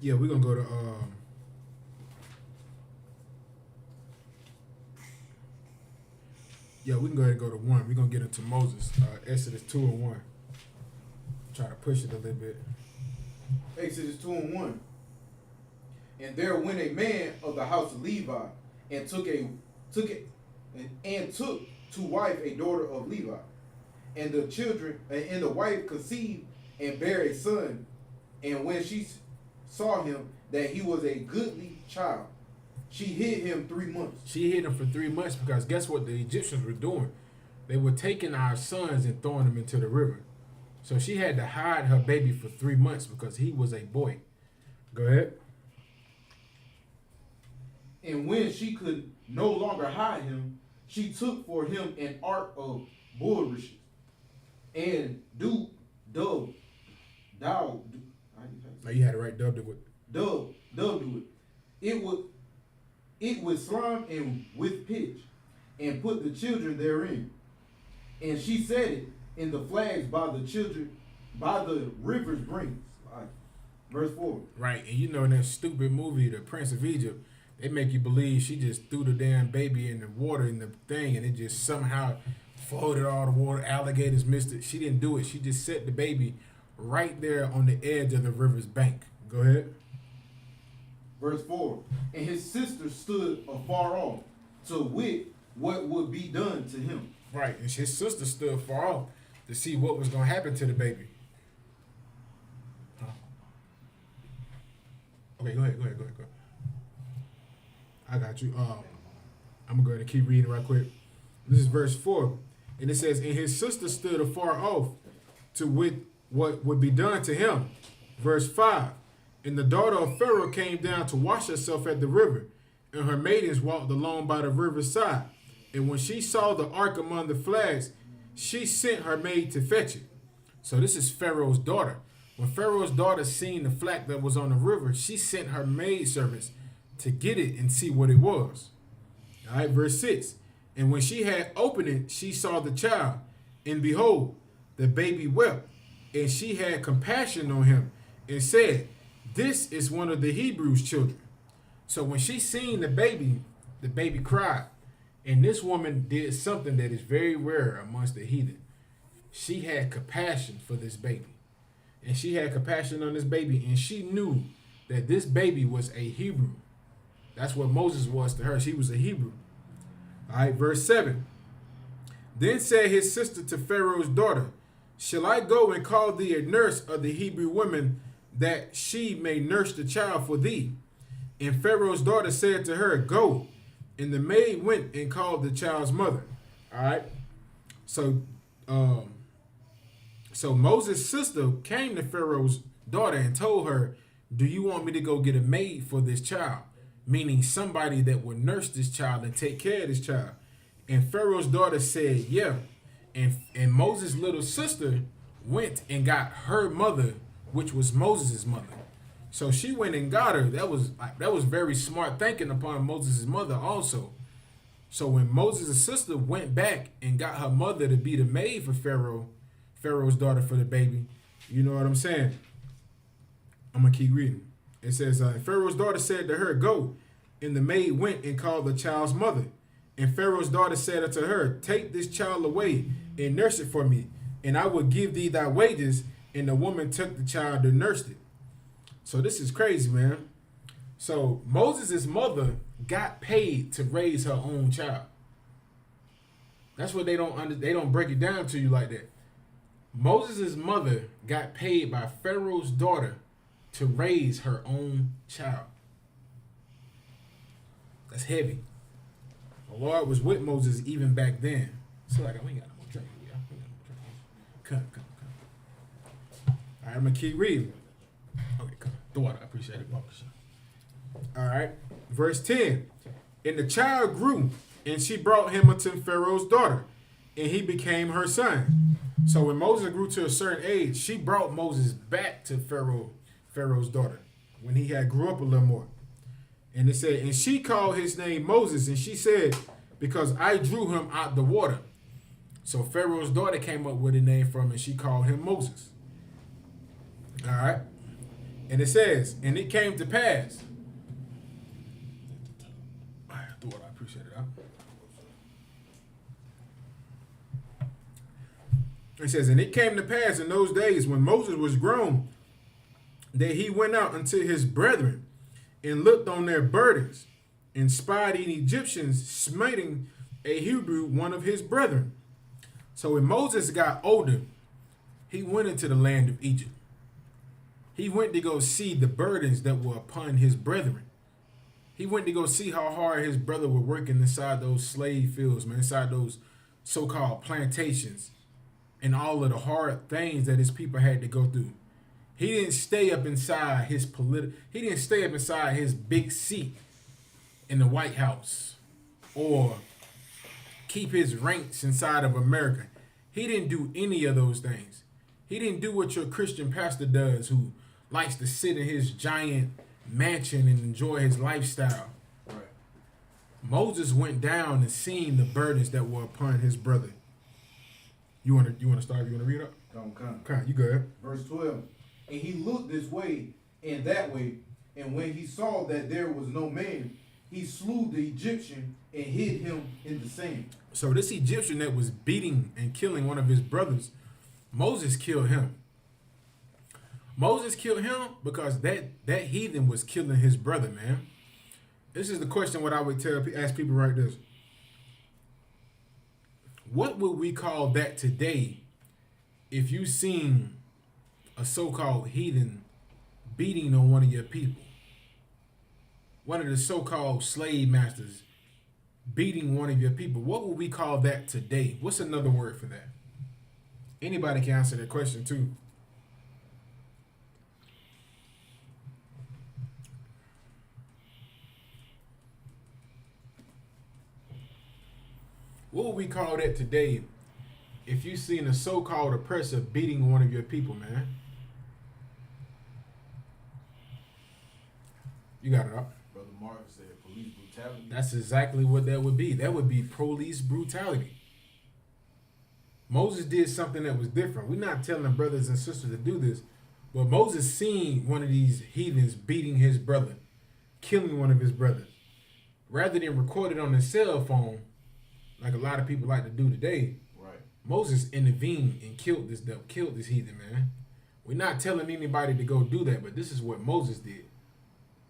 Yeah, we're gonna go to yeah, we can go ahead and go to 1. We're gonna get into Moses. Exodus 2 and 1. Try to push it a little bit. Exodus 2 and 1. And there went a man of the house of Levi, and took to wife a daughter of Levi, and the wife conceived and bare a son. And when she saw him that he was a goodly child, she hid him 3 months. She hid him for 3 months because guess what the Egyptians were doing? They were taking our sons and throwing them into the river. So she had to hide her baby for 3 months because he was a boy. Go ahead. And when she could no longer hide him, she took for him an ark of bulrushes, and dubbed Now you had it right, dubbed it with. it with slime and with pitch, and put the children therein. And she set it in the flags by the river's brink. Verse 4. Right, and you know in that stupid movie, The Prince of Egypt, they make you believe she just threw the damn baby in the water in the thing and it just somehow floated all the water, alligators missed it. She didn't do it. She just set the baby right there on the edge of the river's bank. Go ahead. Verse 4. And his sister stood afar off to wit what would be done to him. Right, and his sister stood far off to see what was going to happen to the baby. Okay, go ahead. I got you. I'm going to keep reading right quick. This is verse 4. And it says, and his sister stood afar off to wit what would be done to him. Verse 5. And the daughter of Pharaoh came down to wash herself at the river, and her maidens walked along by the river's side. And when she saw the ark among the flags, she sent her maid to fetch it. So this is Pharaoh's daughter. When Pharaoh's daughter seen the flag that was on the river, she sent her maid servants to get it and see what it was. All right, verse 6. And when she had opened it, she saw the child, and behold, the baby wept. And she had compassion on him and said, this is one of the Hebrews' children. So when she seen the baby cried. And this woman did something that is very rare amongst the heathen. She had compassion for this baby. And she had compassion on this baby, and she knew that this baby was a Hebrew. That's what Moses was to her. She was a Hebrew. All right, verse 7. Then said his sister to Pharaoh's daughter, shall I go and call thee a nurse of the Hebrew women, that she may nurse the child for thee? And Pharaoh's daughter said to her, go. And the maid went and called the child's mother. All right. So Moses' sister came to Pharaoh's daughter and told her, do you want me to go get a maid for this child? Meaning somebody that would nurse this child and take care of this child. And Pharaoh's daughter said, yeah. And Moses' little sister went and got her mother, which was Moses' mother. So she went and got her. That was very smart thinking upon Moses' mother also. So when Moses' sister went back and got her mother to be the maid for Pharaoh's daughter for the baby, you know what I'm saying? I'm going to keep reading. It says, Pharaoh's daughter said to her, go. And the maid went and called the child's mother. And Pharaoh's daughter said unto her, take this child away and nurse it for me, and I will give thee thy wages. And the woman took the child and nursed it. So this is crazy, man. So Moses' mother got paid to raise her own child. That's what they don't break it down to you like that. Moses' mother got paid by Pharaoh's daughter to raise her own child. That's heavy. The Lord was with Moses even back then. So like, we ain't got no more drink. We got no more drink. Come. All right, I'm gonna keep reading. Okay, come. The water, I appreciate it. All right, verse 10. And the child grew, and she brought him unto Pharaoh's daughter, and he became her son. So when Moses grew to a certain age, she brought Moses back to Pharaoh's daughter, when he had grew up a little more. And it said, and she called his name Moses, and she said, because I drew him out the water. So Pharaoh's daughter came up with a name for him, and she called him Moses. All right. And it says, and it came to pass. I appreciate it. It says, and it came to pass in those days when Moses was grown, that he went out unto his brethren and looked on their burdens and spied an Egyptian smiting a Hebrew, one of his brethren. So when Moses got older, he went into the land of Egypt. He went to go see the burdens that were upon his brethren. He went to go see how hard his brother were working inside those slave fields, man, inside those so-called plantations, and all of the hard things that his people had to go through. He didn't stay up inside his he didn't stay up inside his big seat in the White House or keep his ranks inside of America. He didn't do any of those things. He didn't do what your Christian pastor does, who likes to sit in his giant mansion and enjoy his lifestyle. Right. Moses went down and seen the burdens that were upon his brother. You want to start? You want to read up? Come, you go ahead. Verse 12. And he looked this way and that way, and when he saw that there was no man, he slew the Egyptian and hid him in the sand. So this Egyptian that was beating and killing one of his brothers, Moses killed him. Moses killed him because that heathen was killing his brother, man. This is the question what I would ask people right this. What would we call that today if you seen a so-called heathen beating on one of your people? One of the so-called slave masters beating one of your people. What would we call that today? What's another word for that? Anybody can answer that question too. What would we call that today if you seen a so-called oppressor beating one of your people, man? You got it up. Brother Mark said police brutality. That's exactly what that would be. That would be police brutality. Moses did something that was different. We're not telling brothers and sisters to do this, but Moses seen one of these heathens beating his brother, killing one of his brothers. Rather than record it on his cell phone, like a lot of people like to do today, Right. Moses intervened and killed this heathen, man. We're not telling anybody to go do that, but this is what Moses did.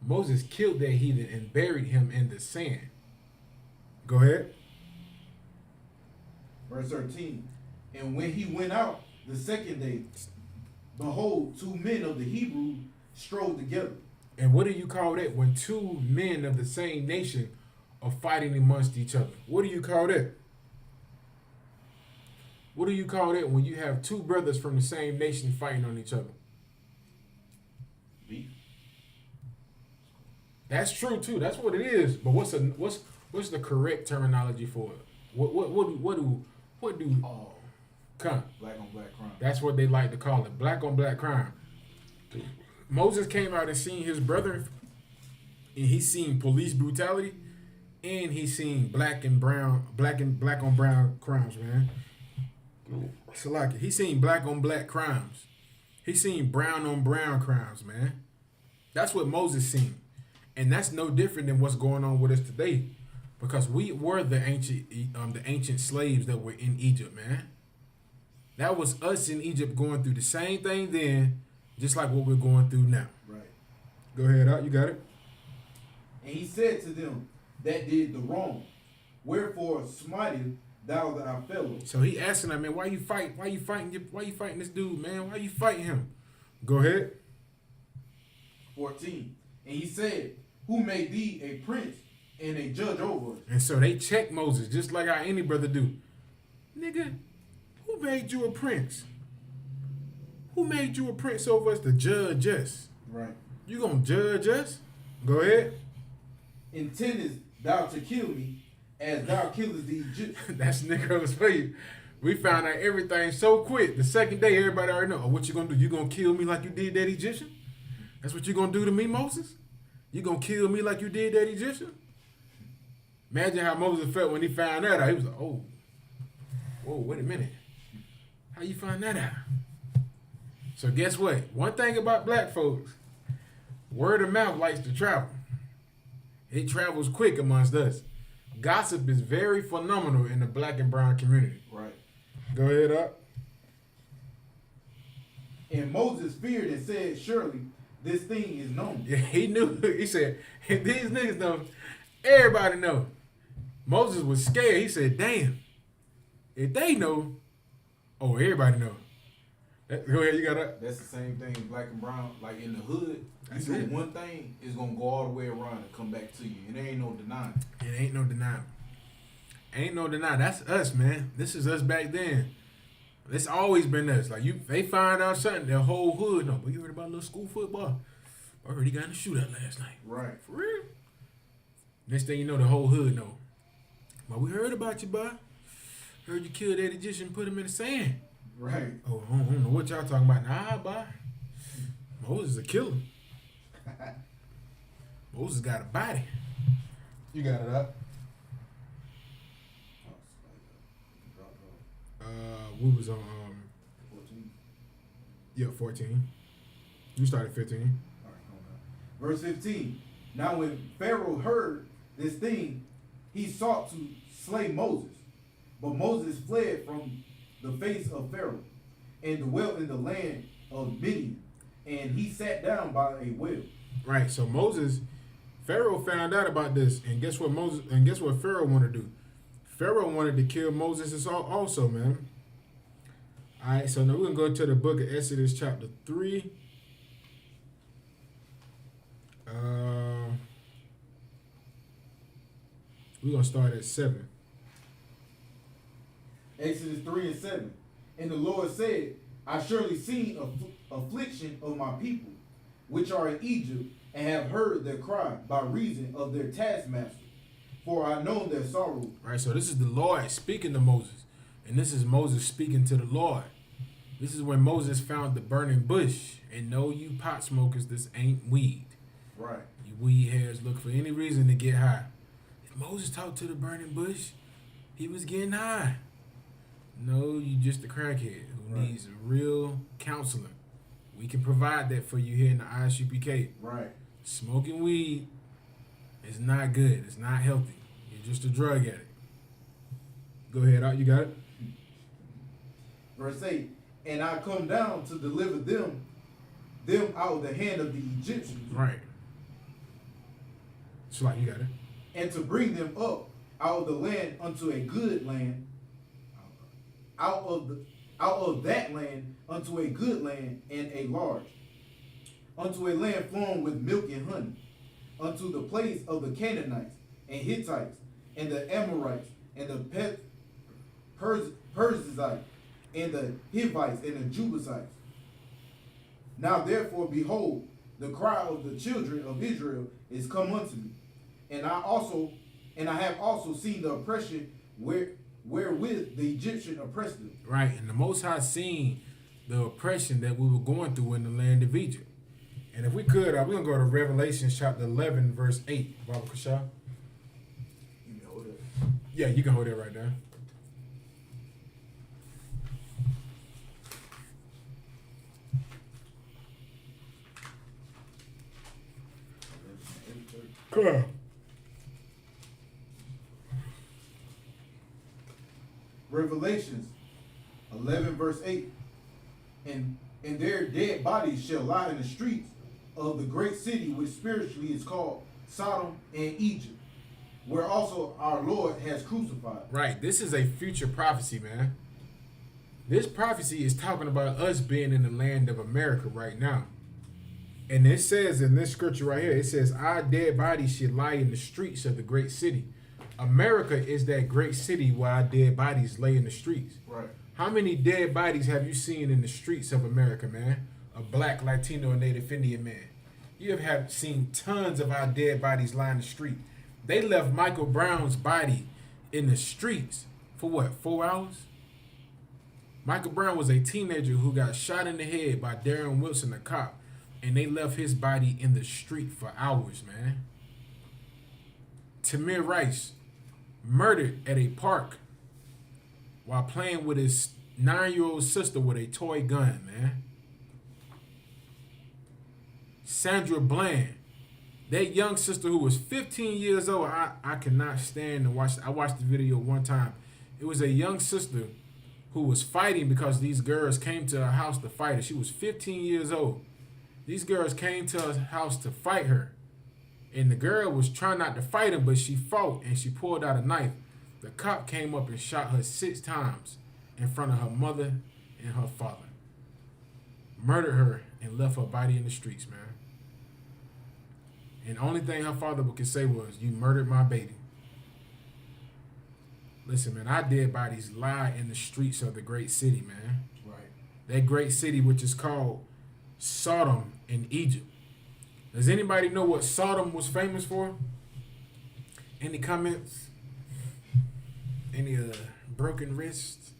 Moses killed that heathen and buried him in the sand. Go ahead. Verse 13. And when he went out the second day, behold, 2 men of the Hebrews strode together. And what do you call that when 2 men of the same nation are fighting amongst each other? What do you call that? What do you call that when you have 2 brothers from the same nation fighting on each other? Beef. That's true too. That's what it is. But what's the correct terminology for it? What do? Oh, Come. black on black crime. That's what they like to call it. Black on black crime. Moses came out and seen his brother, and he seen police brutality, and he seen black on brown crimes, man. So like he seen black on black crimes. He seen brown on brown crimes, man. That's what Moses seen. And that's no different than what's going on with us today. Because we were the ancient slaves that were in Egypt, man. That was us in Egypt going through the same thing then, just like what we're going through now. Right. Go ahead, out. You got it? And he said to them that did the wrong, wherefore smiteth thou thy fellow. So he asking that man, why you fighting this dude, man? Why you fighting him? Go ahead. 14. And he said, who made thee a prince and a judge over us? And so they check Moses, just like how any brother do. Nigga, who made you a prince? Who made you a prince over us to judge us? Right. You gonna judge us? Go ahead. Intendest thou to kill me as thou killest the Egyptians? That's Negroes for you. We found out everything so quick. The second day, everybody already know. Oh, what you gonna do? You gonna kill me like you did that Egyptian? That's what you gonna do to me, Moses? You gonna kill me like you did that Egyptian? Imagine how Moses felt when he found that out. He was like, oh, whoa, wait a minute. How you find that out? So guess what? One thing about black folks, word of mouth likes to travel. It travels quick amongst us. Gossip is very phenomenal in the black and brown community. Right. Go ahead up. And Moses feared and said, surely this thing is known. Yeah, he knew. He said, if these niggas know, everybody know. Moses was scared. He said, damn, if they know, oh, everybody know. Go ahead, you got up. That's the same thing, black and brown. Like in the hood, That's you do it. one thing, it's gonna go all the way around and come back to you, and there ain't no denying. It ain't no denying. Ain't no denying. That's us, man. This is us back then. It's always been us. Like they find out something, their whole hood know. But you heard about little school football? I heard he got in a shootout last night. Right. For real? Next thing you know, the whole hood know. But we heard about you, boy. Heard you killed that Egyptian, put him in the sand. Right. Oh, I don't know what y'all talking about. Nah, boy. Moses is a killer. Moses got a body. You got it up. We was on 14. yeah, 14. You started 15. All right, hold on. Verse 15. Now when Pharaoh heard this thing, he sought to slay Moses. But Moses fled from the face of Pharaoh and dwelt in the land of Midian. And he sat down by a well. Right. So Pharaoh found out about this, and guess what Pharaoh wanted to do? Pharaoh wanted to kill Moses also, man. All right, so now we're going to go to the book of Exodus chapter 3. We're going to start at 7. Exodus 3 and 7. And the Lord said, I surely seen affliction of my people, which are in Egypt, and have heard their cry by reason of their taskmaster. For I know their sorrow. Right, so this is the Lord speaking to Moses. And this is Moses speaking to the Lord. This is when Moses found the burning bush. And no, you pot smokers, this ain't weed. Right. You weed heads look for any reason to get high. If Moses talked to the burning bush, he was getting high. No, you just a crackhead who Right. needs a real counselor. We can provide that for you here in the Isupk. Right. Smoking weed is not good. It's not healthy. You're just a drug addict. Go ahead, out. You got it? Verse 8. And I come down to deliver them out of the hand of the Egyptians. Right. Slide, you got it. And to bring them up out of the land unto a good land, out of that land unto a good land and a large, unto a land flowing with milk and honey, unto the place of the Canaanites and Hittites and the Amorites and the Perizzites and the Hivites and the Jebusites. Now therefore, behold, the cry of the children of Israel is come unto me, and I have also seen the oppression wherewith the Egyptian oppressed them. Right, and the Most High seen the oppression that we were going through in the land of Egypt. And if we could, we're going to go to Revelation chapter 11, verse 8. Baba Kasha. You know that. Yeah, you can hold it right there. Come on. Revelations 11 verse 8. And their dead bodies shall lie in the streets of the great city, which spiritually is called Sodom and Egypt, where also our Lord has crucified. Right. This is a future prophecy, man. This prophecy is talking about us being in the land of America right now. And it says in this scripture right here, it says, our dead bodies should lie in the streets of the great city. America is that great city where our dead bodies lay in the streets. Right. How many dead bodies have you seen in the streets of America, man? A black, Latino, or Native Indian man. You have seen tons of our dead bodies lie in the street. They left Michael Brown's body in the streets for what, 4 hours? Michael Brown was a teenager who got shot in the head by Darren Wilson, a cop, and they left his body in the street for hours, man. Tamir Rice murdered at a park while playing with his 9-year-old sister with a toy gun, man. Sandra Bland, that young sister who was 15 years old, I cannot stand to watch. I watched the video one time. It was a young sister who was fighting because these girls came to her house to fight her. She was 15 years old. These girls came to her house to fight her. And the girl was trying not to fight him, but she fought and she pulled out a knife. The cop came up and shot her 6 times in front of her mother and her father. Murdered her and left her body in the streets, man. And the only thing her father could say was, you murdered my baby. Listen, man, our dead bodies lie in the streets of the great city, man. Right. That great city which is called Sodom in Egypt. Does anybody know what Sodom was famous for? Any comments? Any broken wrists?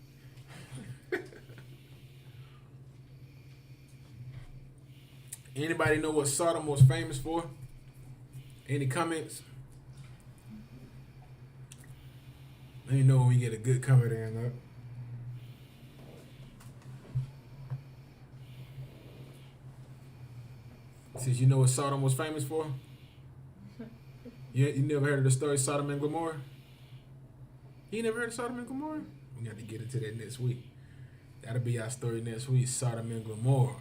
Anybody know what Sodom was famous for? Any comments? Let me know when we get a good comment in up. Since you know what Sodom was famous for? You never heard of the story Sodom and Gomorrah? You never heard of Sodom and Gomorrah? We got to get into that next week. That'll be our story next week, Sodom and Gomorrah.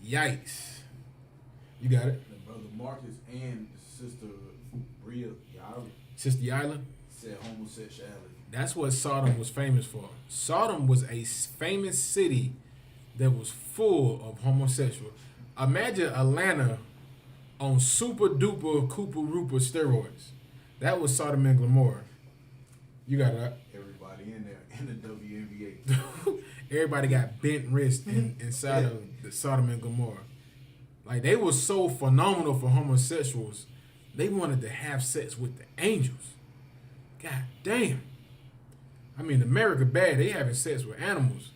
Yikes. You got it? The brother Marcus and sister Bria Yara Sister Yila? said homosexuality. That's what Sodom was famous for. Sodom was a famous city that was full of homosexuals. Imagine Atlanta on super duper Cooper Rooper steroids. That was Sodom and Gomorrah. You got it. Everybody in there in the WNBA. Everybody got bent wrists inside of the Sodom and Gomorrah. Like, they were so phenomenal for homosexuals. They wanted to have sex with the angels. God damn. I mean, America bad. They having sex with animals.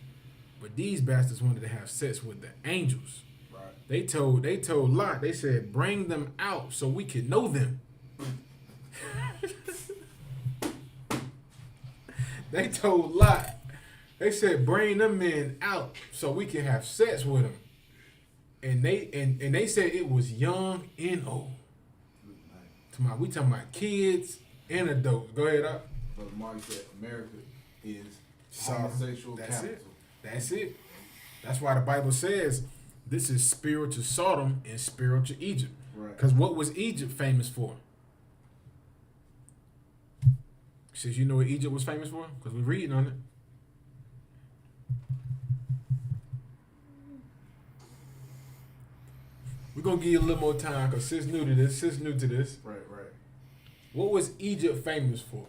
But these bastards wanted to have sex with the angels. Right. They told Lot, they said, bring them out so we can know them. They told Lot, they said, bring them men out so we can have sex with them. And they said it was young and old. We talking about kids and adults. Go ahead up. Brother Mark said America is Sodom. homosexual That's capital. it. That's it. That's why the Bible says this is spiritual Sodom and spiritual Egypt. Right. Because what was Egypt famous for? Says you know what Egypt was famous for? Because we're reading on it. We're going to give you a little more time because sis new to this. Right, right. What was Egypt famous for?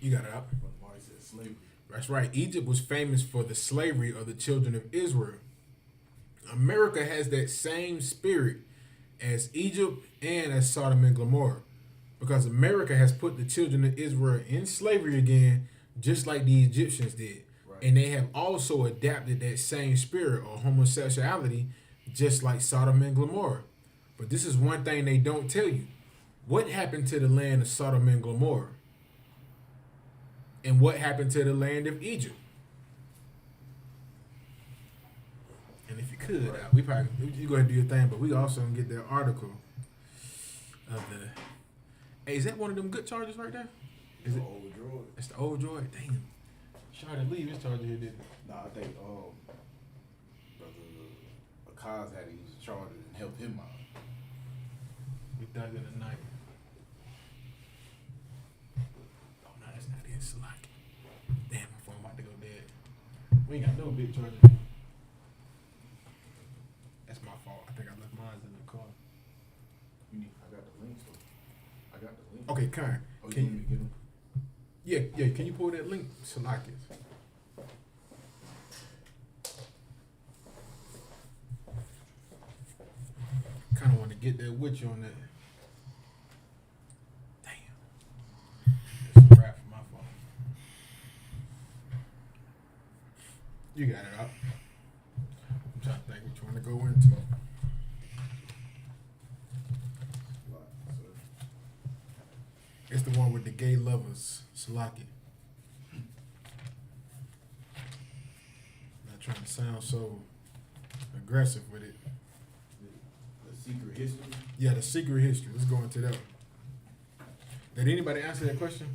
You got it up. Brother Mark said slavery. That's right. Egypt was famous for the slavery of the children of Israel. America has that same spirit as Egypt and as Sodom and Gomorrah, because America has put the children of Israel in slavery again, just like the Egyptians did. Right. And they have also adapted that same spirit of homosexuality, just like Sodom and Gomorrah. But this is one thing they don't tell you. What happened to the land of Sodom and Gomorrah? And what happened to the land of Egypt? And if you could, we probably, you go ahead and do your thing, but we also gonna get that article of the. Hey, is that one of them good charges right there? Is it? Old droid. That's the old droid. Damn. Shard leave his charger here, didn't it? Nah, I think brother Akaz had to use a charger and help him out. We dug in the night. Oh no, that's not it. Salaki. Damn, my phone about to go dead. We ain't got no big charger. That's my fault. I think I left mine in the car. I got the links though. I got the link. Okay, Karen. Oh, you Can want me to get them? Yeah. Can you pull that link, Salaki? Kind of want to get there with you on that. Damn. It's a wrap for my phone. You got it up. I'm trying to think which one to go into. It's the one with the gay lovers, Salaki. Not trying to sound so aggressive with it. The secret history. Yeah, the secret history. Let's go into that one. Did anybody answer that question?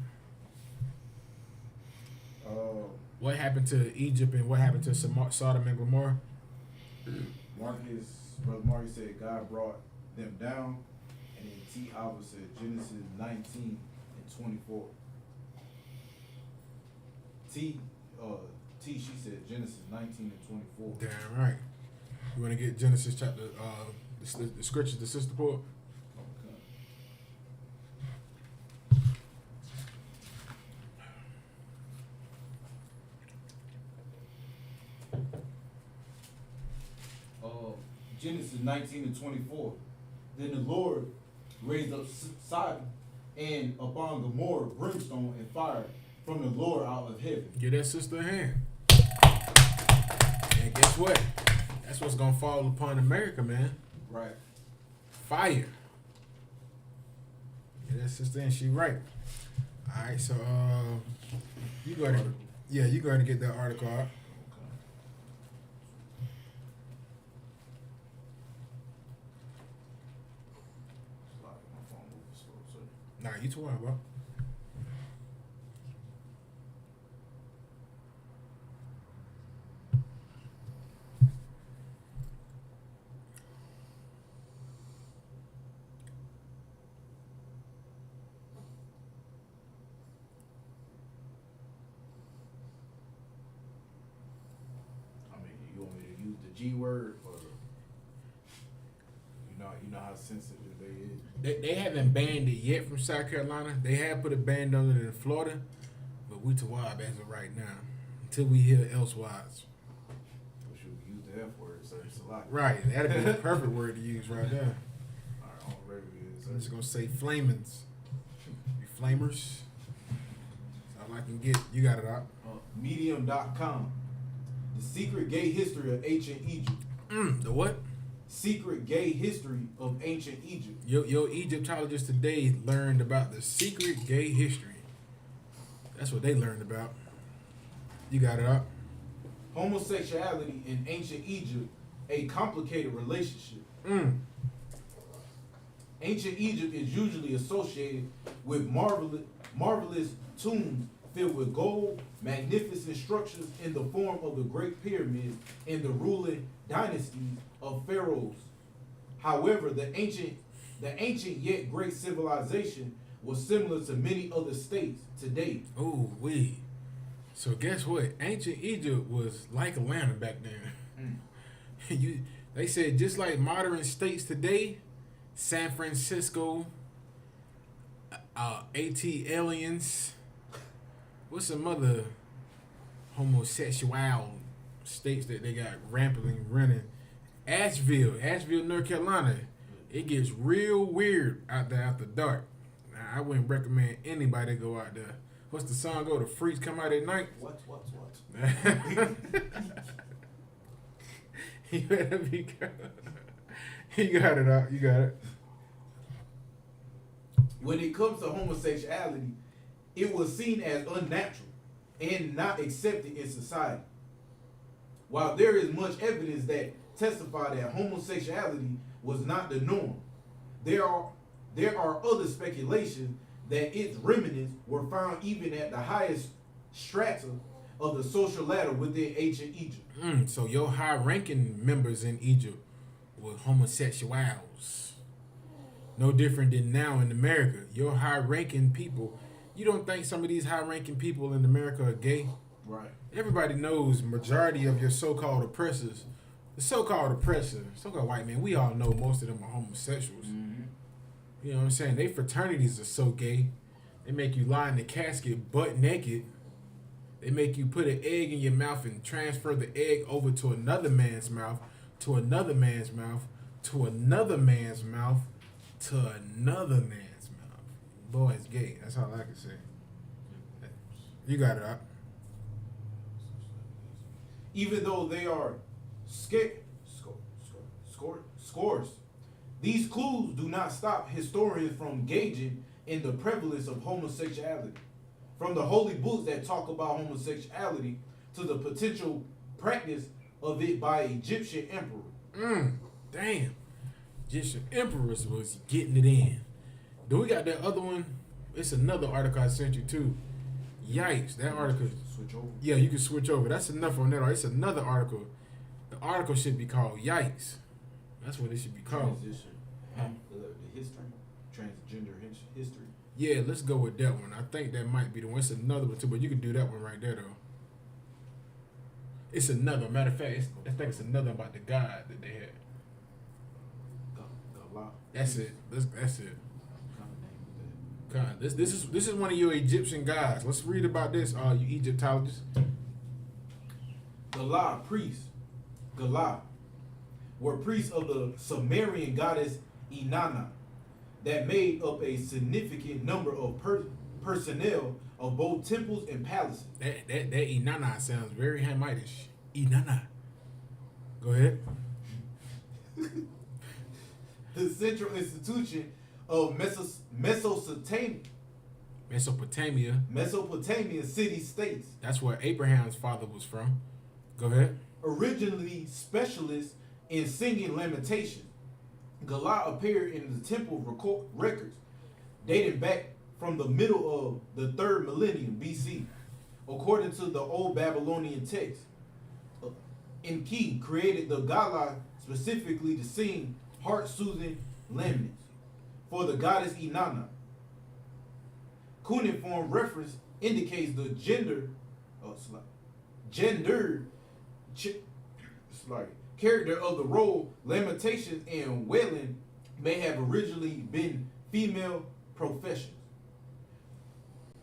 What happened to Egypt and what happened to Sodom and Gomorrah? Brother Marcus said God brought them down, and then T. Alva said Genesis 19 and 24. T. She said Genesis 19 and 24. Damn right. You want to get Genesis chapter, the scriptures the sister pulled? Genesis 19 and 24. Then the Lord raised up Sodom and upon Gomorrah brimstone and fire from the Lord out of heaven. Give that sister a hand. And guess what? That's what's gonna fall upon America, man. Right. Fire. Yeah, that sister, and she right. All right, so you go ahead. Yeah, you go ahead and get that article out. Nah, you too hard, bro. I mean, you want me to use the G word, or you know how sensitive they is. They haven't banned it yet from South Carolina. They have put a ban on it in Florida, but we Tawab as of right now until we hear elsewise. We should use the F word, so it's a lot. Right, that'd be the perfect word to use right there. All right, on regular is. I'm just gonna say flamings. You flamers. That's all I can get. You got it out. Medium.com. The secret gay history of ancient Egypt. The what? Secret gay history of ancient Egypt. Your Egyptologist today learned about the secret gay history. That's what they learned about. You got it up. Homosexuality in ancient Egypt, a complicated relationship. Ancient Egypt is usually associated with marvelous tombs filled with gold, magnificent structures in the form of the Great Pyramids and the ruling dynasties of pharaohs. However, the ancient yet great civilization was similar to many other states today. Oh, wait. So guess what? Ancient Egypt was like Atlanta back then. They said just like modern states today, San Francisco, AT aliens. What's some other homosexual states that they got rampantly running? Asheville, North Carolina. It gets real weird out there after dark. Now, I wouldn't recommend anybody go out there. What's the song go? The freaks come out at night. What? You better be careful. You got it out. You got it. When it comes to homosexuality, it was seen as unnatural and not accepted in society. While there is much evidence that testify that homosexuality was not the norm, there are other speculations that its remnants were found even at the highest strata of the social ladder within ancient Egypt. So your high-ranking members in Egypt were homosexuals. No different than now in America. Your high-ranking people, you don't think some of these high-ranking people in America are gay? Right. Everybody knows majority of your so-called oppressors, the so-called oppressor, so-called white men, we all know most of them are homosexuals. Mm-hmm. You know what I'm saying? They fraternities are so gay. They make you lie in the casket butt naked. They make you put an egg in your mouth and transfer the egg over to another man's mouth, to another man's mouth, to another man's mouth, to another man's mouth. Boy, it's gay. That's all I can say. You got it up. Even though they are scores, these clues do not stop historians from gauging in the prevalence of homosexuality. From the holy books that talk about homosexuality to the potential practice of it by Egyptian emperor. Damn. Egyptian emperors was getting it in. Then we got that other one. It's another article I sent you too. Yikes, that article. Switch over. Yeah, you can switch over. That's enough on that. It's another article. The article should be called Yikes. That's what it should be called. Transition. The history. Transgender history. Yeah, let's go with that one. I think that might be the one. It's another one too, but you can do that one right there though. It's another. Matter of fact, I think it's another about the god that they had. That's it. That's it. God, this is one of your Egyptian gods. Let's read about this, you Egyptologists. Galah priests, Galah, were priests of the Sumerian goddess Inanna that made up a significant number of personnel of both temples and palaces. That Inanna sounds very Hamitish. Inanna. Go ahead. The central institution of Mesopotamia city-states. That's where Abraham's father was from. Go ahead. Originally specialists in singing lamentations, Galah appeared in the temple records dating back from the middle of the 3rd millennium BC. According to the old Babylonian text, Enki created the Galah specifically to sing heart-soothing laments for the goddess Inanna. Cuneiform reference indicates the character of the role. Lamentations and wailing may have originally been female professions,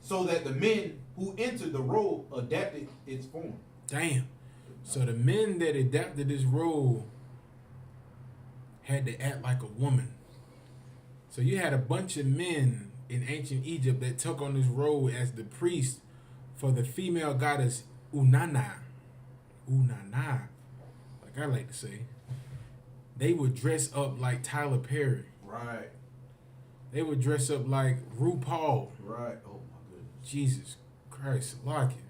so that the men who entered the role adapted its form. Damn. So the men that adapted this role had to act like a woman. So you had a bunch of men in ancient Egypt that took on this role as the priest for the female goddess Unana. Unana, like I like to say. They would dress up like Tyler Perry. Right. They would dress up like RuPaul. Right. Oh my goodness. Jesus Christ, Lock it.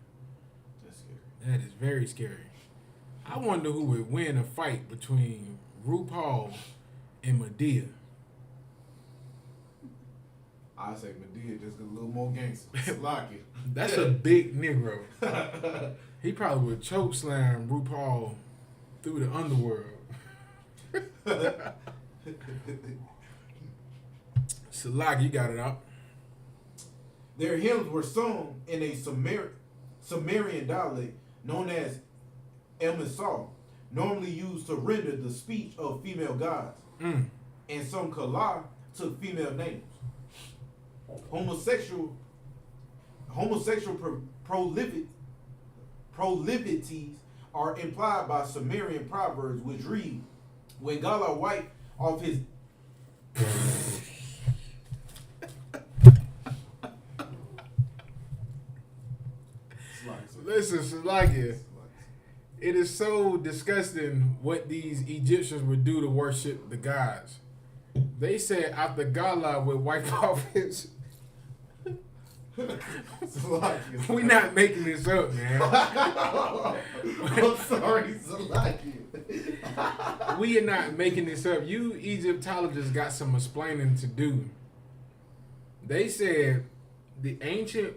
That's scary. That is very scary. I wonder who would win a fight between RuPaul and Medea. I say Medea just a little more gangster. Lock it. That's a big Negro. He probably would choke slam RuPaul through the underworld. Salak, you got it out. Their hymns were sung in a Sumerian dialect known as El Misal, normally used to render the speech of female gods, and some Kala took female names. Homosexual proclivities are implied by Sumerian proverbs which read, "When Gala wiped off his Listen, Salakia, it is so disgusting what these Egyptians would do to worship the gods. They said after Gala would wipe off his... We not making this up, man. I'm sorry, Salaki. We are not making this up. You Egyptologists got some explaining to do. They said the ancient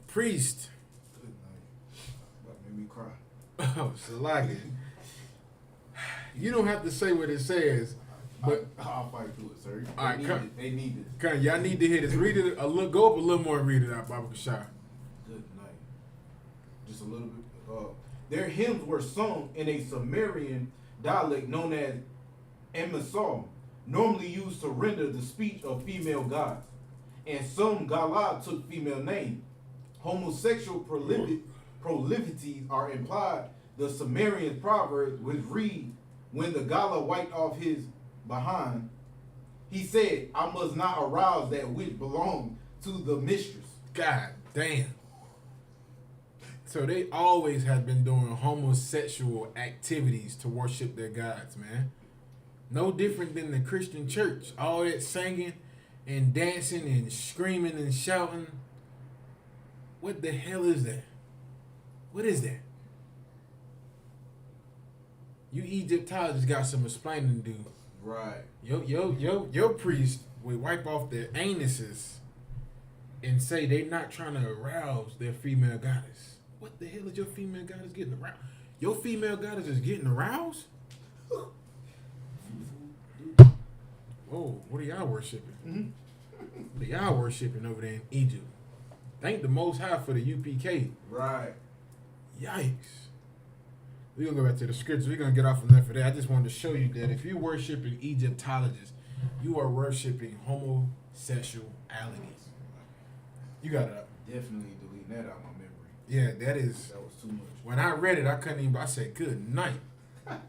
priest. Good night. That made me cry. Oh, Salagi. You don't have to say what it says, but I'll fight through it, sir. All right, They need this. Con, y'all need to hear this. Read it a little. Go up a little more and read it out, Baba Kashar. Good night. Just a little bit. Their hymns were sung in a Sumerian dialect known as Emisal, normally used to render the speech of female gods. And some Galad took female names. Homosexual proclivities are implied. The Sumerian proverb which read, when the Gala wiped off his behind, he said, I must not arouse that which belongs to the mistress. God damn. So they always have been doing homosexual activities to worship their gods, man. No different than the Christian church. All that singing and dancing and screaming and shouting. What the hell is that? What is that? You Egyptologists got some explaining to do. Right. Your priest would wipe off their anuses and say they not trying to arouse their female goddess. What the hell is your female goddess getting aroused? Your female goddess is getting aroused? Whoa, what are y'all worshiping? What are y'all worshiping over there in Egypt? Thank the Most High for the UPK. Right. Yikes. We're going to go back to the scriptures. We're going to get off enough of that. I just wanted to show you that if you're worshiping Egyptologists, you are worshiping homosexuality. You got it up. Definitely deleting that out of my memory. Yeah, that is. That was too much. When I read it, I couldn't even. I said, good night. The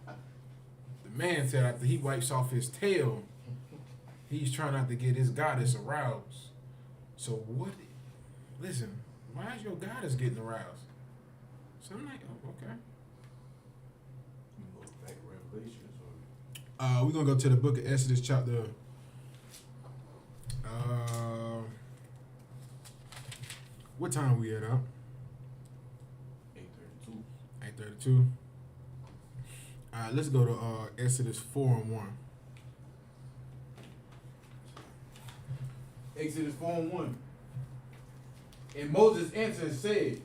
man said after he wipes off his tail, he's trying not to get his goddess aroused. So what? Listen, why is your goddess getting aroused? So I'm like, oh, okay. You go back to Revelations or We're going to go to the book of Exodus chapter. What time we at, huh? 8:32. 8:32. All right, let's go to Exodus 4:1. Exodus 4:1. And Moses answered and said,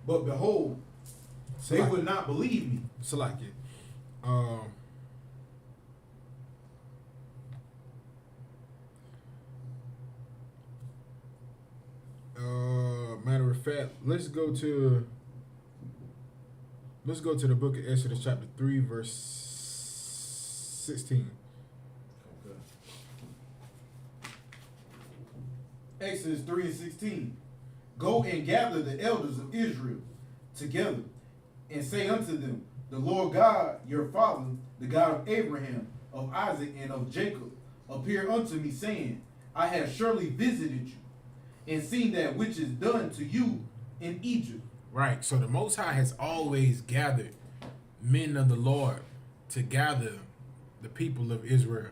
but behold, they would not believe me. Salaki. Matter of fact, let's go to the book of Exodus chapter 3 verse 16. Okay. Exodus 3:16. Go and gather the elders of Israel together and say unto them, the Lord God, your father, the God of Abraham, of Isaac, and of Jacob, appeared unto me, saying, I have surely visited you and seen that which is done to you in Egypt. Right. So the Most High has always gathered men of the Lord to gather the people of Israel,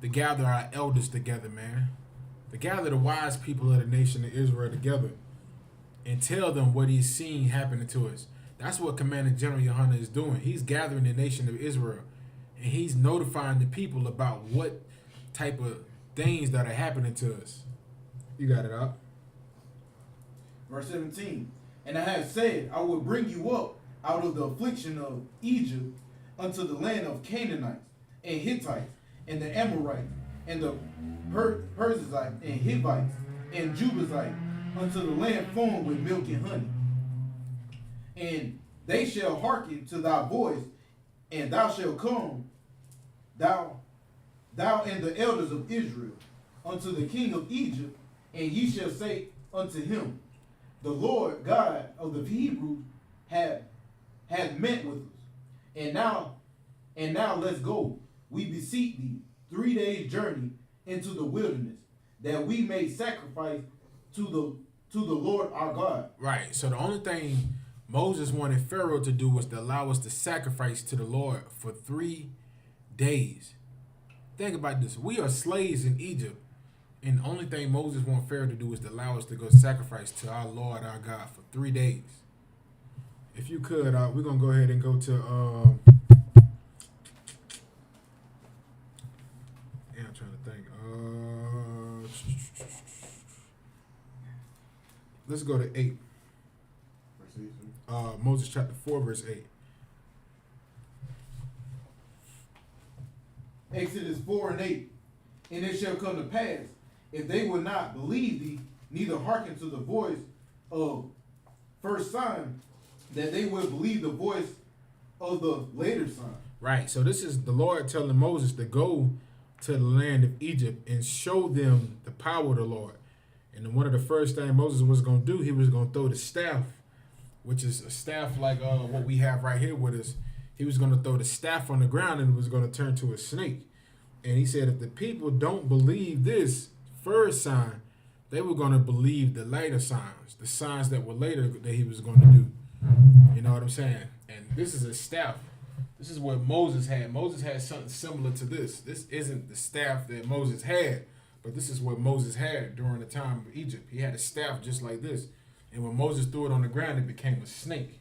to gather our elders together, man, to gather the wise people of the nation of Israel together and tell them what he's seeing happening to us. That's what Commander General Yohana is doing. He's gathering the nation of Israel and he's notifying the people about what type of things that are happening to us. You got it up. Verse 17. And I have said, I will bring you up out of the affliction of Egypt unto the land of Canaanites and Hittites and the Amorites and the Perizzites and Hivites and Jebusites unto the land flowing with milk and honey. And they shall hearken to thy voice, and thou shalt come, thou and the elders of Israel, unto the king of Egypt, and ye shall say unto him, the Lord God of the Hebrews hath met with us. And now let's go. We beseech thee 3 days' journey into the wilderness, that we may sacrifice to the Lord our God. Right. So the only thing Moses wanted Pharaoh to do was to allow us to sacrifice to the Lord for 3 days. Think about this. We are slaves in Egypt. And the only thing Moses wanted Pharaoh to do is to allow us to go sacrifice to our Lord, our God, for 3 days. If you could, we're going to go ahead and go to... I'm trying to think. let's go to 8. Verse 8, sir. Moses chapter 4, verse 8. Exodus 4 and 8. And it shall come to pass, if they will not believe thee, neither hearken to the voice of first sign, that they will believe the voice of the later sign. Right. So this is the Lord telling Moses to go to the land of Egypt and show them the power of the Lord. And one of the first things Moses was going to do, he was going to throw the staff, which is a staff like what we have right here with us. He was going to throw the staff on the ground and it was going to turn to a snake. And he said, if the people don't believe this first sign, they were going to believe the later signs, the signs that were later that he was going to do. You know what I'm saying? And this is a staff. This is what Moses had. Moses had something similar to this. This isn't the staff that Moses had, but this is what Moses had during the time of Egypt. He had a staff just like this. And when Moses threw it on the ground, it became a snake.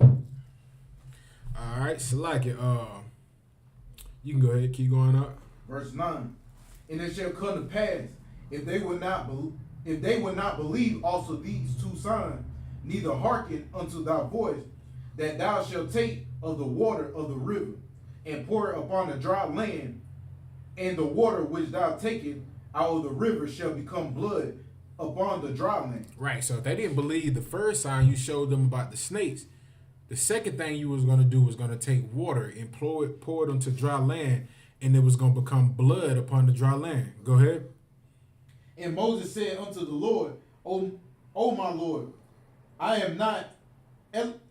All right, Salaki, you can go ahead, keep going up. Verse 9. And it shall come to pass, if they will not believe also these two signs, neither hearken unto thy voice, that thou shalt take of the water of the river, and pour it upon the dry land, and the water which thou takest out of the river shall become blood upon the dry land. Right, so if they didn't believe the first sign you showed them about the snakes, the second thing you was going to do was going to take water and pour it onto dry land, and it was going to become blood upon the dry land. Go ahead. And Moses said unto the Lord, O my Lord, I am not eloquent,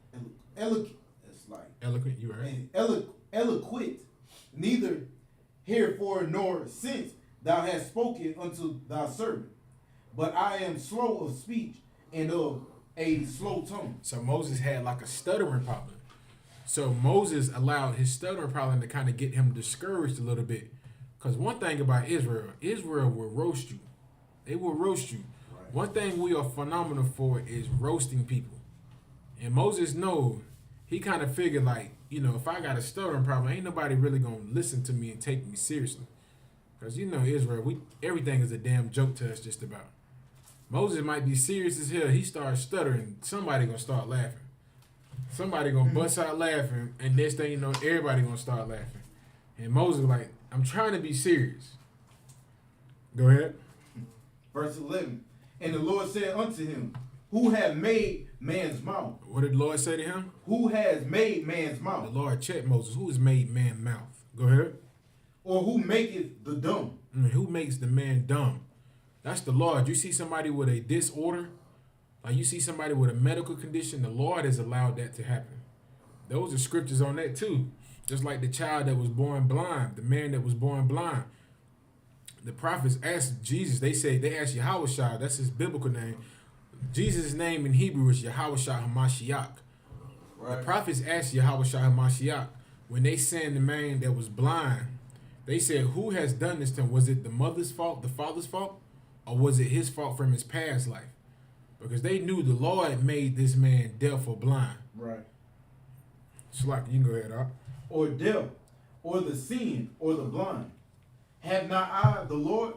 You right. eloquent, neither herefore nor since thou hast spoken unto thy servant, but I am slow of speech and of a slow tongue. So Moses had like a stuttering problem. So Moses allowed his stuttering problem to kind of get him discouraged a little bit. Because one thing about Israel will roast you. They will roast you. Right. One thing we are phenomenal for is roasting people. And Moses knows, he kind of figured like, if I got a stuttering problem, ain't nobody really going to listen to me and take me seriously. Because Israel, everything is a damn joke to us just about. Moses might be serious as hell. He starts stuttering. Somebody going to start laughing. Somebody going to bust out laughing. And next thing you know, everybody going to start laughing. And Moses like, I'm trying to be serious. Go ahead. Verse 11. And the Lord said unto him, who hath made man's mouth? What did the Lord say to him? Who has made man's mouth? The Lord checked Moses. Who has made man's mouth? Go ahead. Or who maketh the dumb? Who makes the man dumb? That's the Lord. You see somebody with a disorder, like you see somebody with a medical condition, the Lord has allowed that to happen. Those are scriptures on that too. Just like the child that was born blind, the man that was born blind. The prophets asked Jesus, they asked Yahushua, that's his biblical name. Jesus' name in Hebrew is Yahushua HaMashiach. Right. The prophets asked Yahushua HaMashiach, when they sent the man that was blind, they said, who has done this to him? Was it the mother's fault, the father's fault? Or was it his fault from his past life? Because they knew the Lord made this man deaf or blind. Right. Slack, you can go ahead, Doc. Or deaf, or the seeing, or the blind. Have not I the Lord?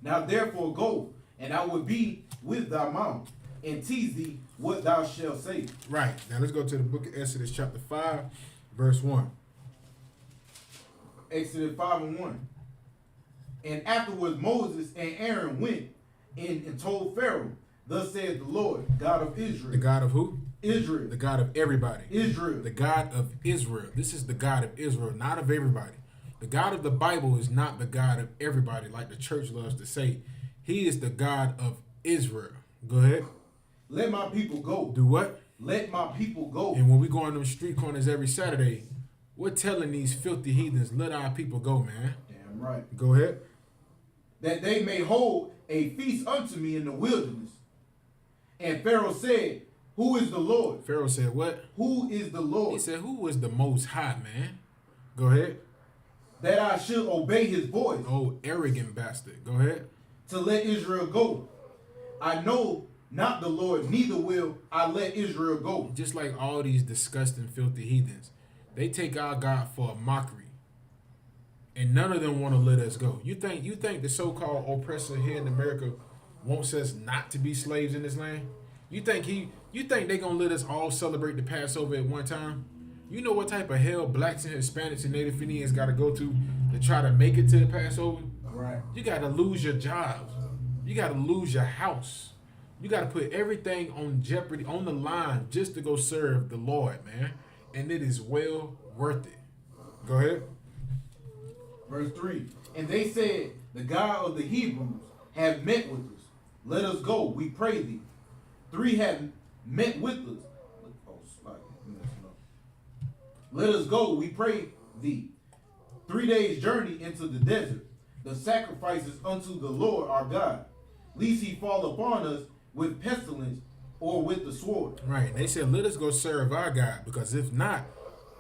Now therefore go, and I will be with thy mouth, and tease thee what thou shalt say. Right. Now let's go to the book of Exodus chapter 5, verse 1. Exodus 5 and 1. And afterwards Moses and Aaron went and told Pharaoh, thus saith the Lord, God of Israel. The God of who? Israel. The God of everybody. Israel. The God of Israel. This is the God of Israel, not of everybody. The God of the Bible is not the God of everybody, like the church loves to say. He is the God of Israel. Go ahead. Let my people go. Do what? Let my people go. And when we go on them street corners every Saturday, we're telling these filthy heathens, let our people go, man. Damn right. Go ahead. That they may hold a feast unto me in the wilderness. And Pharaoh said, who is the Lord? Pharaoh said what? Who is the Lord? He said, who is the most high, man? Go ahead. That I should obey his voice. Oh, arrogant bastard. Go ahead. To let Israel go. I know not the Lord, neither will I let Israel go. Just like all these disgusting, filthy heathens, they take our God for a mockery. and none of them want to let us go. You think the so-called oppressor here in America wants us not to be slaves in this land? You think they gonna let us all celebrate the Passover at one time? You know what type of hell blacks and Hispanics and Native Indians got to go to try to make it to the Passover? Right. You got to lose your jobs. You got to lose your house. You got to put everything on jeopardy, on the line, just to go serve the Lord, man. And it is well worth it. Go ahead. Verse 3. And they said, the God of the Hebrews have met with us. Let us go, we pray thee. 3 have met with us. Oh, slide. Let us go, we pray thee. 3 days' journey into the desert, the sacrifices unto the Lord our God, lest he fall upon us with pestilence or with the sword. Right. They said, let us go serve our God, because if not,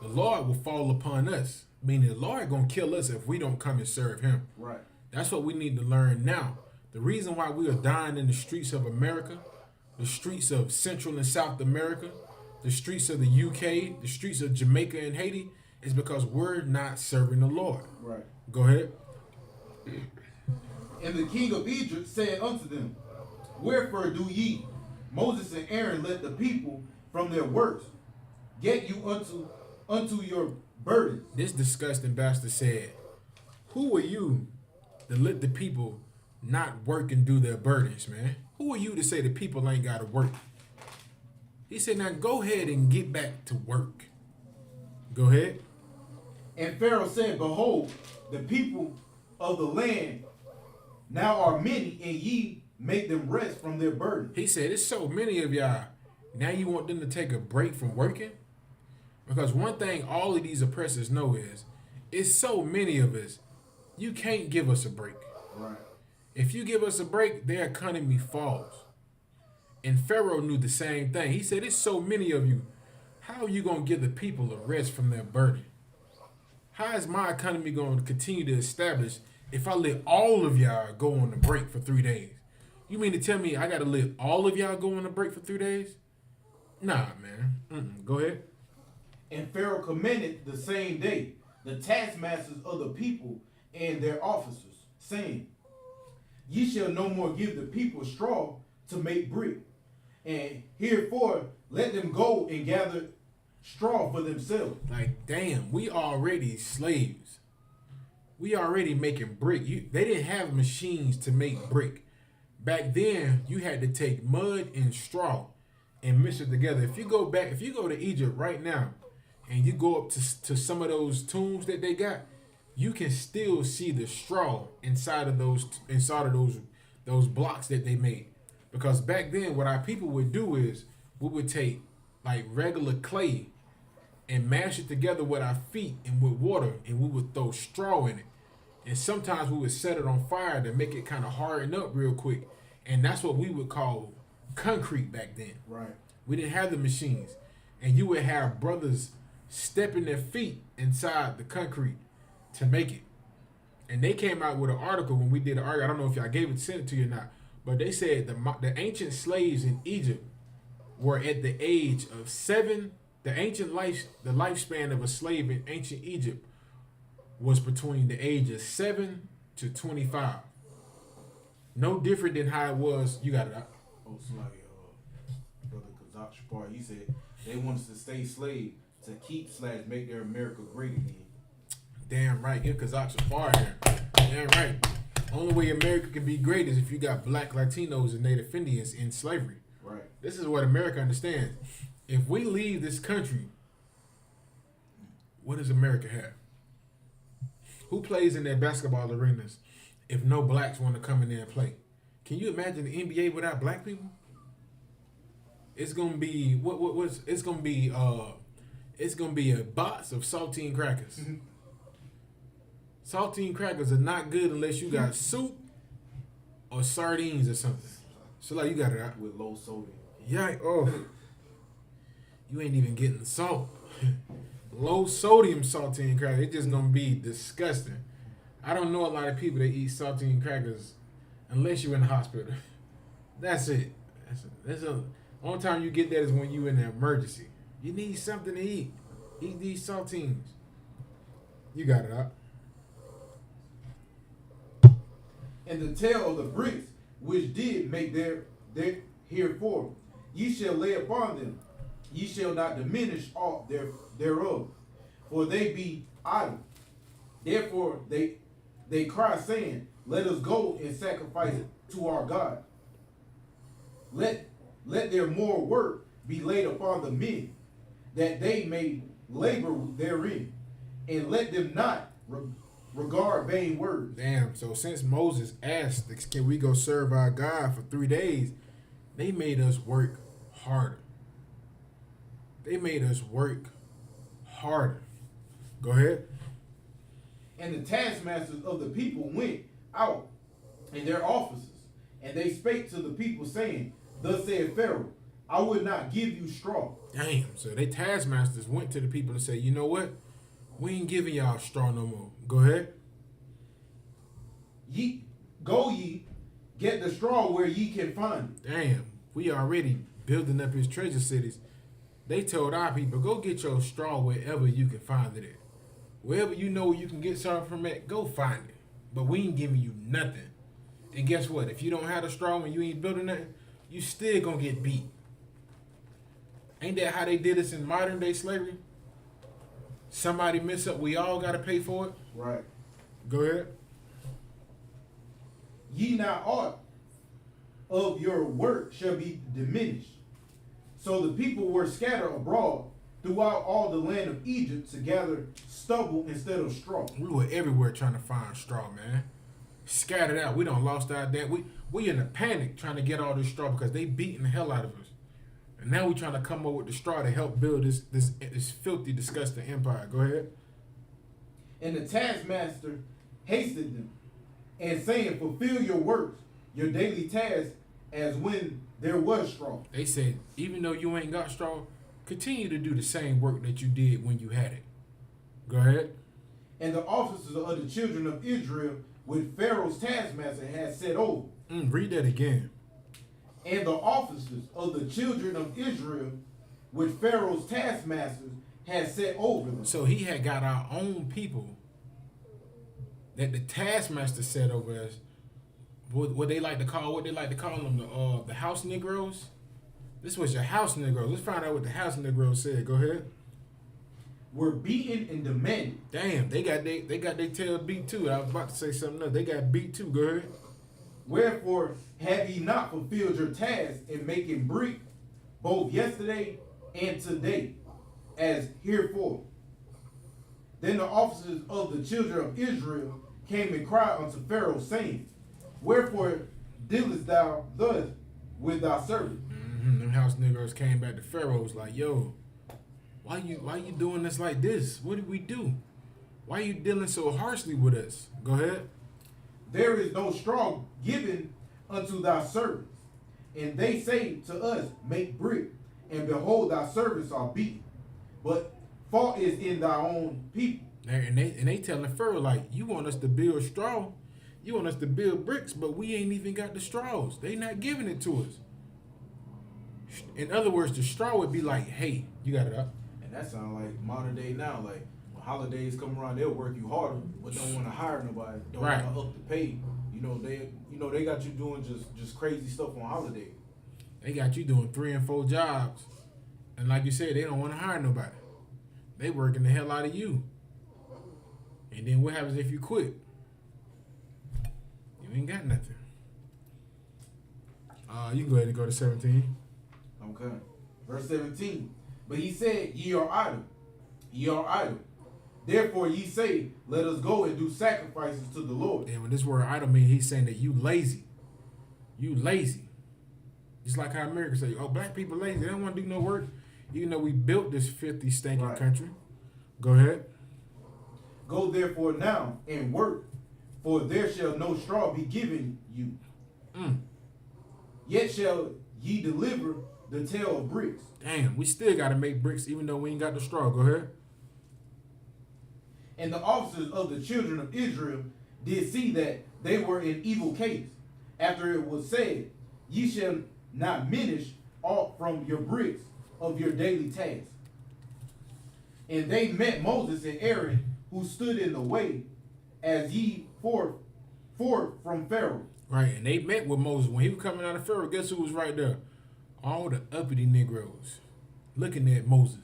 the Lord will fall upon us. Meaning the Lord gonna kill us if we don't come and serve him. Right. That's what we need to learn now. The reason why we are dying in the streets of America, the streets of Central and South America, the streets of the UK, the streets of Jamaica and Haiti, is because we're not serving the Lord. Right. Go ahead. And the king of Egypt said unto them, wherefore do ye, Moses and Aaron, let the people from their works get you unto your burdens? This disgusting bastard said, who are you to let the people not work and do their burdens, man? Who are you to say the people ain't got to work? He said, now go ahead and get back to work. Go ahead. And Pharaoh said, behold, the people of the land now are many, and ye make them rest from their burden. He said, it's so many of y'all. Now you want them to take a break from working? Because one thing all of these oppressors know is, it's so many of us, you can't give us a break. Right. If you give us a break, their economy falls. And Pharaoh knew the same thing. He said, it's so many of you. How are you going to give the people a rest from their burden? How is my economy going to continue to establish if I let all of y'all go on a break for 3 days? You mean to tell me I got to let all of y'all go on a break for 3 days? Nah, man. Go ahead. And Pharaoh commanded the same day the taskmasters of the people and their officers, saying, ye shall no more give the people straw to make brick, and herefore let them go and gather straw for themselves. Like, damn, we already slaves. We already making brick. They didn't have machines to make brick. Back then, you had to take mud and straw and mix it together. If you go to Egypt right now, and you go up to some of those tombs that they got, you can still see the straw inside of those blocks that they made. Because back then, what our people would do is we would take like regular clay and mash it together with our feet and with water, and we would throw straw in it. And sometimes we would set it on fire to make it kind of harden up real quick. And that's what we would call concrete back then. Right. We didn't have the machines. And you would have brothers stepping their feet inside the concrete to make it. And they came out with an article when we did an article. I don't know if y'all sent it to you or not, but they said the ancient slaves in Egypt were at the age of 7. The lifespan of a slave in ancient Egypt was between the age of 7 to 25. No different than how it was. You got it out. Oh, somebody, brother Kazak Shapar, he said they want us to stay slave to keep/make their America great again. Damn right, give Kazak Shapar here. Damn right. Only way America can be great is if you got black Latinos and Native Indians in slavery. Right. This is what America understands. If we leave this country, what does America have? Who plays in their basketball arenas if no blacks want to come in there and play? Can you imagine the NBA without black people? It's gonna be it's gonna be a box of saltine crackers. Saltine crackers are not good unless you got soup or sardines or something. So like you got it out With low sodium. Yeah. Oh, you ain't even getting the salt. Low sodium saltine crackers. It's just gonna be disgusting. I don't know a lot of people that eat saltine crackers unless you're in the hospital. That's it. That's the only time you get that is when you in an emergency. You need something to eat. Eat these saltines. You got it up. And the tale of the bricks which did make their herefore, ye shall lay upon them. Ye shall not diminish aught thereof, for they be idle. Therefore they cry, saying, let us go and sacrifice to our God. Let their more work be laid upon the men, that they may labor therein, and let them not regard vain words. Damn, so since Moses asked, can we go serve our God for 3 days, they made us work harder. They made us work harder. Go ahead. And the taskmasters of the people went out in their offices, and they spake to the people, saying, thus said Pharaoh, I would not give you straw. Damn, so they taskmasters went to the people and said, you know what? We ain't giving y'all straw no more. Go ahead. Ye, get the straw where ye can find it. Damn, we already building up his treasure cities. They told our people, go get your straw wherever you can find it at. Wherever you know you can get something from it, go find it. But we ain't giving you nothing. And guess what? If you don't have the straw when you ain't building nothing, you still gonna get beat. Ain't that how they did us in modern day slavery? Somebody mess up, we all gotta pay for it. Right. Go ahead. Ye not aught of your work shall be diminished. So the people were scattered abroad throughout all the land of Egypt to gather stubble instead of straw. We were everywhere trying to find straw, man. Scattered out. We done lost our damn. We in a panic trying to get all this straw because they beating the hell out of us. And now we trying to come up with the straw to help build this filthy, disgusting empire. Go ahead. And the taskmaster hasted them, and saying, fulfill your works, your daily tasks, as when there was straw. They said, even though you ain't got straw, continue to do the same work that you did when you had it. Go ahead. And the officers of the children of Israel, with Pharaoh's taskmaster, had set over. Read that again. And the officers of the children of Israel, with Pharaoh's taskmasters, had set over them. So he had got our own people that the taskmaster set over us. What they like to call them, the house Negroes. This was your house Negroes. Let's find out what the house Negroes said. Go ahead. Were beaten and demanded. Damn, they got their tail beat too. I was about to say something else. They got beat too. Go ahead. Wherefore have ye not fulfilled your task in making brick, both yesterday and today, as herefore? Then the officers of the children of Israel came and cried unto Pharaoh, saying, wherefore dealest thou thus with thy servant? Them house Negroes came back to Pharaoh, was like, yo, why you doing this like this? What did we do? Why you dealing so harshly with us? Go ahead. There is no straw given unto thy servants. And they say to us, make brick, and behold, thy servants are beaten. But fault is in thy own people. And they telling Pharaoh, like, you want us to build straw, you want us to build bricks, but we ain't even got the straws. They not giving it to us. In other words, the straw would be like, hey, you got it up. And that sounds like modern day now. Like when holidays come around, they'll work you harder, but don't want to hire nobody. Don't Right. want to up the pay. They got you doing just crazy stuff on holiday. They got you doing 3 and 4 jobs. And like you said, they don't want to hire nobody. They working the hell out of you. And then what happens if you quit? You ain't got nothing. You can go ahead and go to 17. Okay. Verse 17. But he said, ye are idle. Ye are idle. Therefore ye say, let us go and do sacrifices to the Lord. And when this word idle means, he's saying that you lazy. You lazy. Just like how America say, oh, black people lazy. They don't want to do no work. Even though we built this filthy, stinking Right. country. Go ahead. Go therefore now and work, for there shall no straw be given you. Yet shall ye deliver the tale of bricks. Damn, we still got to make bricks even though we ain't got the straw. Go ahead. And the officers of the children of Israel did see that they were in evil case, after it was said, ye shall not diminish aught from your bricks of your daily task. And they met Moses and Aaron, who stood in the way, as ye forth forth from Pharaoh. Right, and they met with Moses. When he was coming out of Pharaoh, guess who was right there? All the uppity Negroes looking at Moses.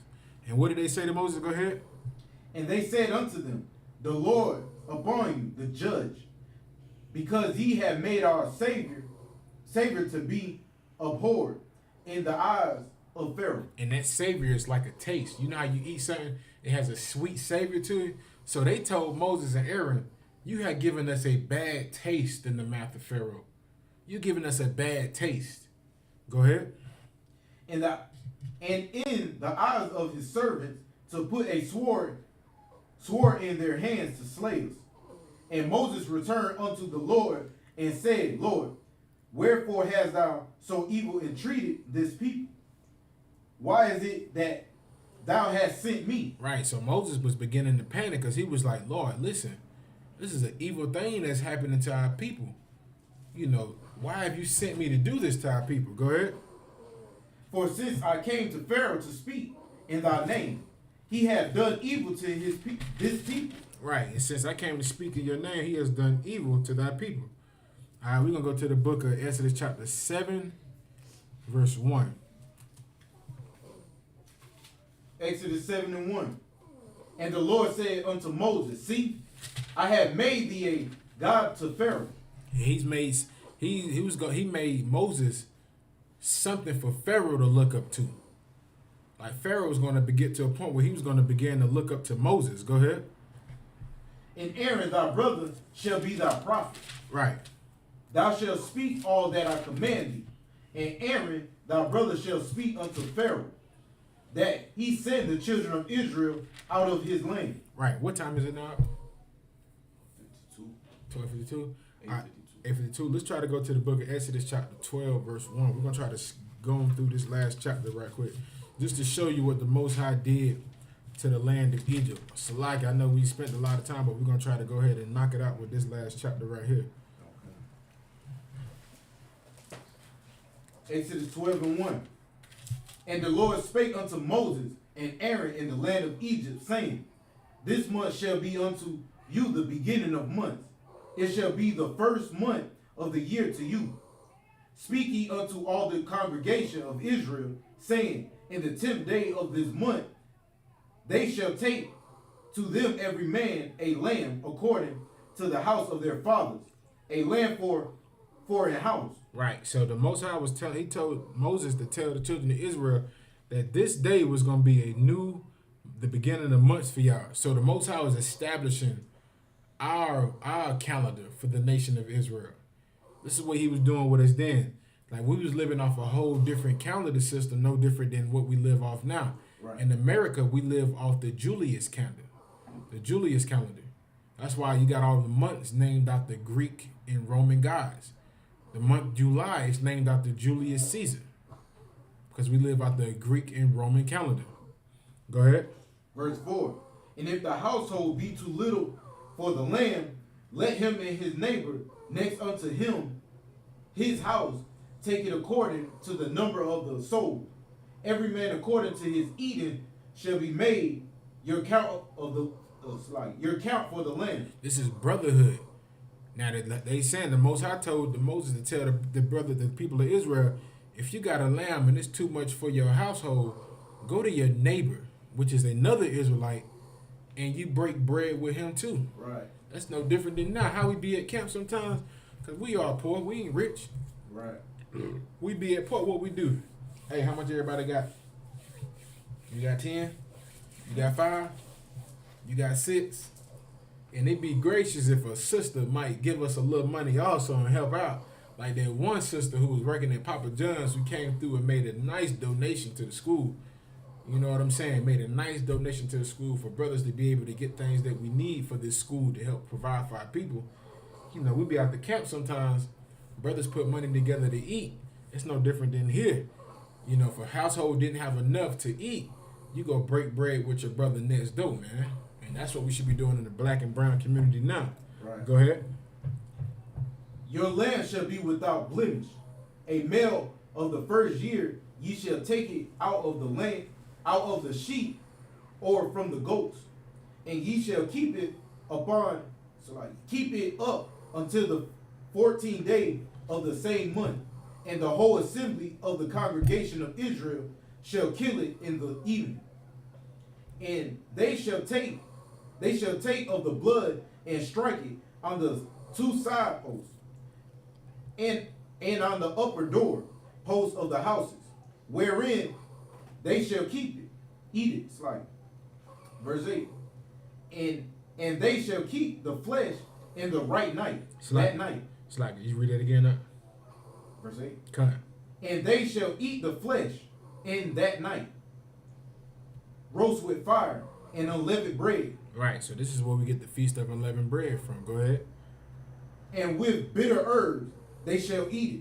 And what did they say to Moses? Go ahead. And they said unto them, the Lord upon you, the judge, because ye have made our Savior to be abhorred in the eyes of Pharaoh. And that savior is like a taste. You know how you eat something, it has a sweet savior to it? So they told Moses and Aaron, you have given us a bad taste in the mouth of Pharaoh. You're giving us a bad taste. Go ahead. And in the eyes of his servants to put a sword in their hands to slay us. And Moses returned unto the Lord and said, Lord, wherefore hast thou so evil entreated this people? Why is it that thou hast sent me? Right, so Moses was beginning to panic because he was like, Lord, listen, this is an evil thing that's happening to our people. You know, why have you sent me to do this to our people? Go ahead. For since I came to Pharaoh to speak in thy name, he hath done evil to this people. Right, and since I came to speak in your name, he has done evil to thy people. All right, we're going to go to the book of Exodus chapter 7, verse 1. Exodus 7 and 1. And the Lord said unto Moses, see, I have made thee a God to Pharaoh. He made Moses something for Pharaoh to look up to. Like Pharaoh was going to get to a point where he was going to begin to look up to Moses. Go ahead. And Aaron thy brother shall be thy prophet. Right. Thou shalt speak all that I command thee. And Aaron thy brother shall speak unto Pharaoh, that he send the children of Israel out of his land. Right. What time is it now? 52. 12:52. 8:52. Let's try to go to the book of Exodus chapter 12, verse 1. We're going to try to go through this last chapter right quick, just to show you what the Most High did to the land of Egypt. Salaki, I know we spent a lot of time, but we're going to try to go ahead and knock it out with this last chapter right here. Exodus 12 and 1. And the Lord spake unto Moses and Aaron in the land of Egypt, saying, this month shall be unto you the beginning of months. It shall be the first month of the year to you. Speak ye unto all the congregation of Israel, saying, in the 10th day of this month, they shall take to them every man a lamb according to the house of their fathers, a lamb for a house. Right. So the Most High he told Moses to tell the children of Israel that this day was going to be the beginning of months for y'all. So the Most High was establishing our calendar for the nation of Israel. This is what he was doing with us then. Like we was living off a whole different calendar system, no different than what we live off now. Right. In America, we live off the Julius calendar. The Julius calendar. That's why you got all the months named after Greek and Roman gods. The month July is named after Julius Caesar, because we live out the Greek and Roman calendar. Go ahead. Verse 4. And if the household be too little for the lamb, let him and his neighbor next unto him, his house, take it according to the number of the soul. Every man according to his eating shall be made your count of your count for the lamb. This is brotherhood. Now they saying the Most High told Moses to tell the people of Israel, if you got a lamb and it's too much for your household, go to your neighbor, which is another Israelite, and you break bread with him too. Right. That's no different than now how we be at camp sometimes, because we are poor. We ain't rich. Right. We be at poor. What we do? Hey, how much everybody got? You got 10? You got 5? You got 6? And it'd be gracious if a sister might give us a little money also and help out. Like that one sister who was working at Papa John's who came through and made a nice donation to the school. You know what I'm saying? Made a nice donation to the school for brothers to be able to get things that we need for this school to help provide for our people. You know, we be out the camp sometimes. Brothers put money together to eat. It's no different than here. You know, if a household didn't have enough to eat, you go break bread with your brother next door, man. And that's what we should be doing in the black and brown community now. Right. Go ahead. Your land shall be without blemish. A male of the first year, ye shall take it out of the land, out of the sheep, or from the goats, and ye shall keep it keep it up until the 14th day of the same month, and the whole assembly of the congregation of Israel shall kill it in the evening. And they shall take of the blood and strike it on the two side posts, and on the upper door posts of the houses, wherein they shall keep it, eat it, slightly. Verse 8. And they shall keep the flesh in the right night, that night. It's like, you read that again now? Verse 8. Cut. And they shall eat the flesh in that night, roast with fire and unleavened bread. Right, so this is where we get the feast of unleavened bread from. Go ahead. And with bitter herbs they shall eat it.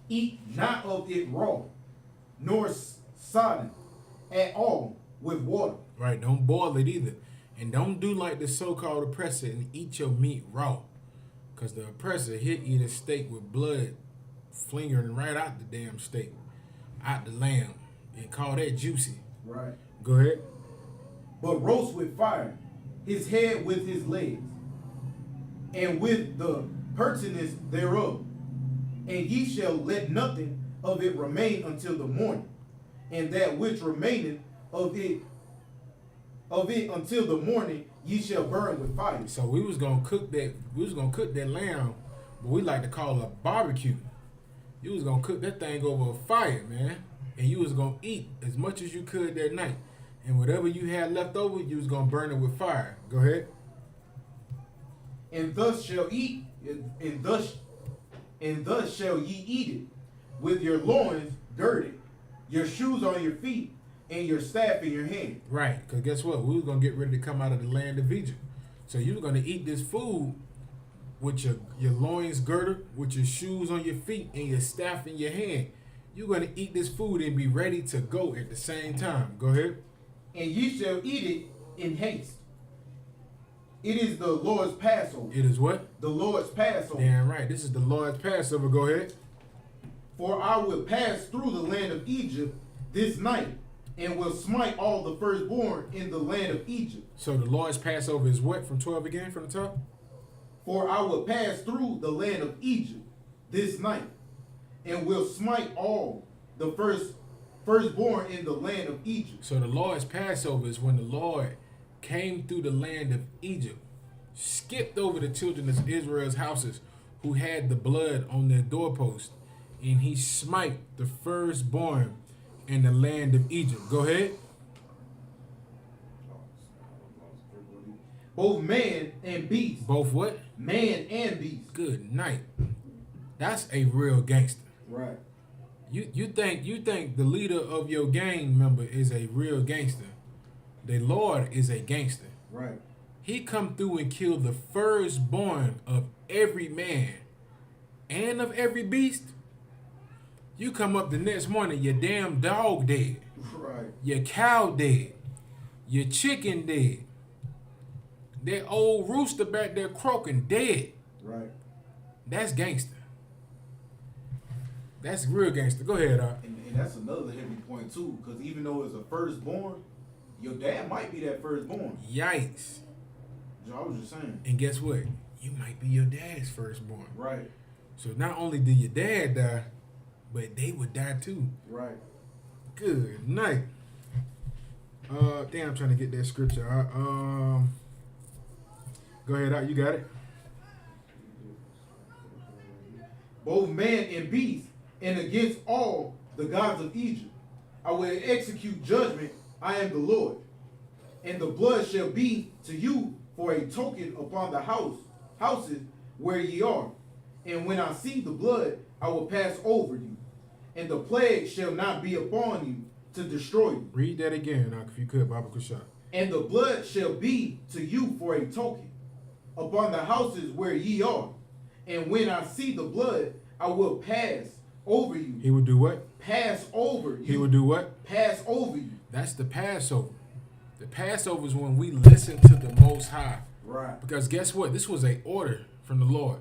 Eat not of it raw, nor sodden at all with water. Right, don't boil it either. And don't do like the so-called oppressor and eat your meat raw. Because the oppressor, he'll eat a steak with blood flinging right out the damn steak, out the lamb, and call that juicy. Right. Go ahead. But roast with fire his head with his legs, and with the pertinence thereof. And ye shall let nothing of it remain until the morning, and that which remaineth of it until the morning ye shall burn with fire. So we was gonna cook that lamb, but we like to call it a barbecue. You was gonna cook that thing over a fire, man. And you was gonna eat as much as you could that night. And whatever you had left over, you was gonna burn it with fire. Go ahead. And thus shall eat, and thus shall ye eat it, with your loins girded, your shoes on your feet, and your staff in your hand. Right, because guess what? We was going to get ready to come out of the land of Egypt. So you were going to eat this food with your loins girded, with your shoes on your feet, and your staff in your hand. You're going to eat this food and be ready to go at the same time. Go ahead. And ye shall eat it in haste. It is the Lord's Passover. It is what? The Lord's Passover. Damn right. This is the Lord's Passover. Go ahead. For I will pass through the land of Egypt this night, and will smite all the firstborn in the land of Egypt. So the Lord's Passover is what? From 12 again, from the top? For I will pass through the land of Egypt this night, and will smite all the firstborn in the land of Egypt. So the Lord's Passover is when the Lord came through the land of Egypt, skipped over the children of Israel's houses who had the blood on their doorpost, and he smite the firstborn in the land of Egypt. Go ahead. Both man and beast. Both what? Man and beast. Good night. That's a real gangster. Right. You think the leader of your gang member is a real gangster. The Lord is a gangster. Right. He come through and kill the firstborn of every man and of every beast. You come up the next morning, your damn dog dead. Right. Your cow dead. Your chicken dead. That old rooster back there croaking dead. Right. That's gangster. That's real gangster. Go ahead, Doc. And that's another heavy point too, because even though it's a firstborn, your dad might be that firstborn. Yikes. I was just saying. And guess what? You might be your dad's firstborn. Right. So not only did your dad die, but they would die too. Right. Good night. Damn, I'm trying to get that scripture out. Go ahead, out. You got it. Both man and beast, and against all the gods of Egypt, I will execute judgment. I am the Lord. And the blood shall be to you for a token upon the houses where ye are. And when I see the blood, I will pass over you, and the plague shall not be upon you to destroy you. Read that again, if you could, Baba Kushak. And the blood shall be to you for a token upon the houses where ye are. And when I see the blood, I will pass over you. He would do what? Pass over you. He would do what? Pass over you. That's the Passover. The Passover is when we listen to the Most High. Right. Because guess what? This was an order from the Lord.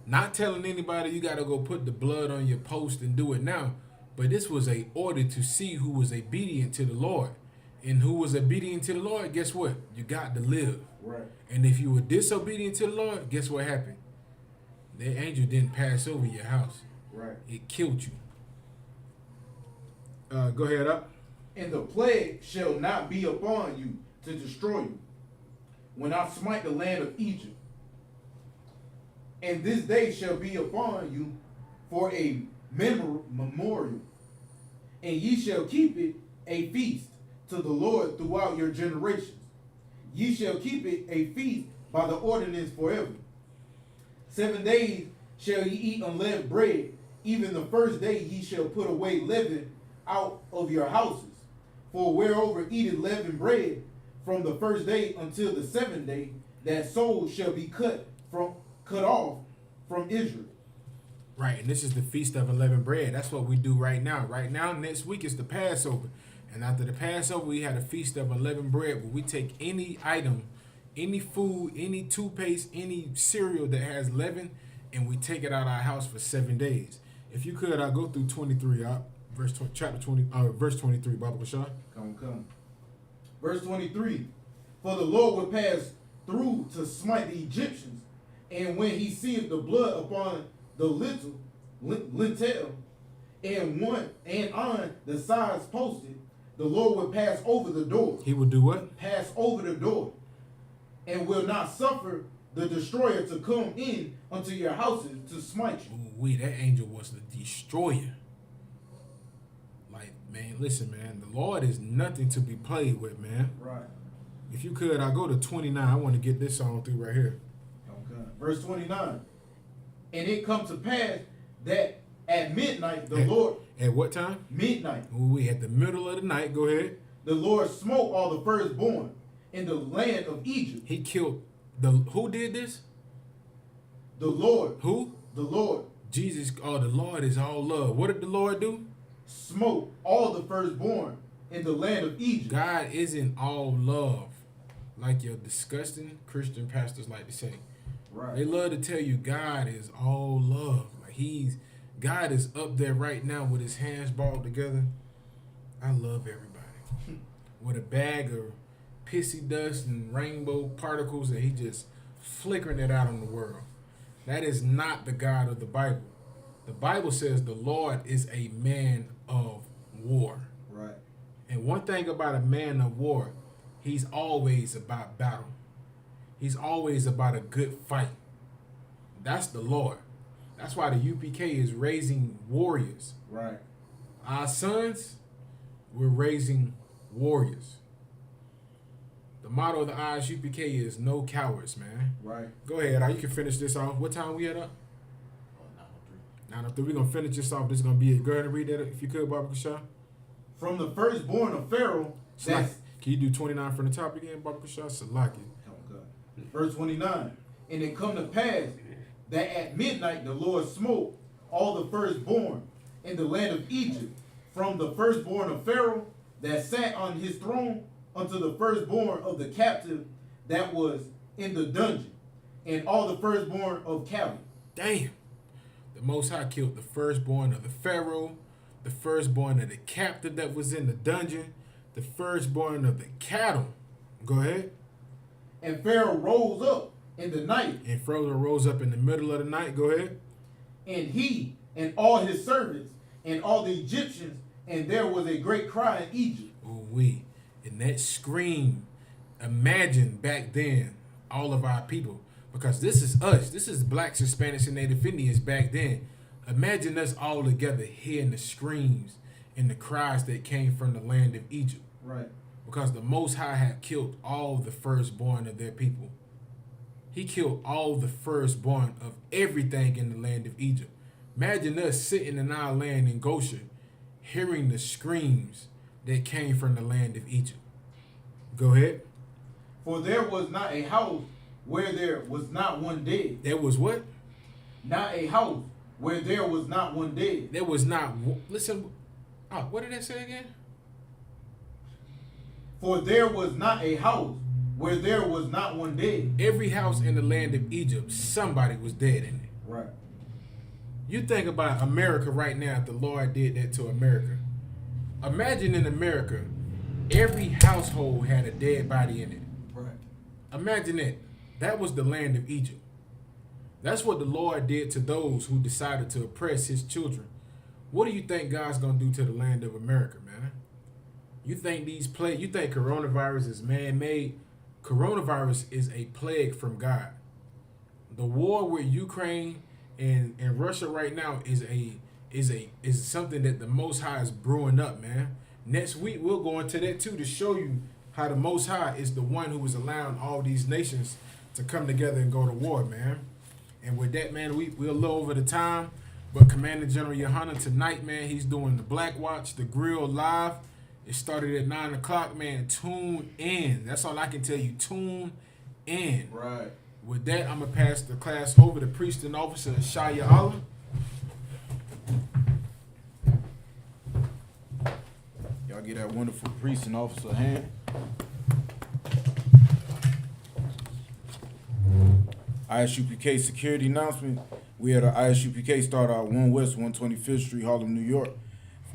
Not telling anybody you got to go put the blood on your post and do it now. But this was an order to see who was obedient to the Lord. And who was obedient to the Lord, guess what? You got to live. Right. And if you were disobedient to the Lord, guess what happened? That angel didn't pass over your house. Right. It killed you. Go ahead up. And the plague shall not be upon you to destroy you, when I smite the land of Egypt. And this day shall be upon you for a memorial, and ye shall keep it a feast to the Lord throughout your generations. Ye shall keep it a feast by the ordinance forever. 7 days shall ye eat unleavened bread, even the first day ye shall put away leaven out of your houses. For whereover eateth leavened bread from the first day until the 7th day, that soul shall be cut off from Israel. Right, and this is the Feast of Unleavened Bread. That's what we do right now. Right now, next week is the Passover. And after the Passover, we had a Feast of Unleavened Bread where we take any item, any food, any toothpaste, any cereal that has leaven, and we take it out of our house for 7 days. If you could, I'll go through 23, chapter 20, verse 23, Baba Kashar. Come. Verse 23. For the Lord will pass through to smite the Egyptians, and when he seeth the blood upon the lintel and on the sides posted, the Lord will pass over the door. He will do what? Pass over the door, and will not suffer the destroyer to come in unto your houses to smite you. That angel was the destroyer. Like, man, listen, man, the Lord is nothing to be played with, man. Right. If you could, I'll go to 29. I want to get this on through right here. Okay. Verse 29. And it come to pass that at midnight the Lord... At what time? Midnight. We at the middle of the night. Go ahead. The Lord smote all the firstborn in the land of Egypt. He killed who did this? The Lord. Who? The Lord. Jesus. Oh, the Lord is all love. What did the Lord do? Smote all the firstborn in the land of Egypt. God isn't all love, like your disgusting Christian pastors like to say. Right. They love to tell you God is all love. Like God is up there right now with his hands balled together. I love everybody. With a bag of pissy dust and rainbow particles, and he just flickering it out on the world. That is not the God of the Bible. The Bible says the Lord is a man of war. Right. And one thing about a man of war, he's always about battle. He's always about a good fight. That's the Lord. That's why the UPK is raising warriors. Right. Our sons, we're raising warriors. The motto of the ISUPK is no cowards, man. Right. Go ahead, you can finish this off. What time we at up? 9:03. We're going to finish this off. This is going to be it. Go ahead and read that if you could, Baba Kashar. From the firstborn of Pharaoh. Can you do 29 from the top again, Baba Kashar? Salaki. Verse 29. And it come to pass that at midnight the Lord smote all the firstborn in the land of Egypt, from the firstborn of Pharaoh that sat on his throne unto the firstborn of the captive that was in the dungeon, and all the firstborn of cattle. Damn. The Most High killed the firstborn of the Pharaoh, the firstborn of the captive that was in the dungeon, the firstborn of the cattle. Go ahead. And Pharaoh rose up in the night. And Pharaoh rose up in the middle of the night. Go ahead. And he and all his servants and all the Egyptians, and there was a great cry in Egypt. And that scream, imagine back then, all of our people, because this is us. This is blacks, Hispanics, and Native Indians back then. Imagine us all together hearing the screams and the cries that came from the land of Egypt. Right. Because the Most High had killed all the firstborn of their people. He killed all the firstborn of everything in the land of Egypt. Imagine us sitting in our land in Goshen, hearing the screams that came from the land of Egypt. Go ahead. For there was not a house where there was not one dead. There was what? Not a house where there was not one dead. There was not. Listen. What did that say again? For there was not a house where there was not one dead. Every house in the land of Egypt, somebody was dead in it. Right. You think about America right now, if the Lord did that to America. Imagine in America, every household had a dead body in it. Right. Imagine that. That was the land of Egypt. That's what the Lord did to those who decided to oppress his children. What do you think God's gonna do to the land of America, man? You think you think coronavirus is man-made? Coronavirus is a plague from God. The war with Ukraine and Russia right now is something that the Most High is brewing up, man. Next week we'll go into that too to show you how the Most High is the one who is allowing all these nations to come together and go to war, man. And with that, man, we're a little over the time. But Commander General Yohana tonight, man, he's doing the Black Watch, the Grill Live. It started at 9 o'clock, man. Tune in. That's all I can tell you. Tune in. Right. With that, I'm going to pass the class over to Priest and Officer Shaya Allah. Y'all get that wonderful priest and officer a hand. ISUPK security announcement. We had an ISUPK start out 1 West 125th Street, Harlem, New York.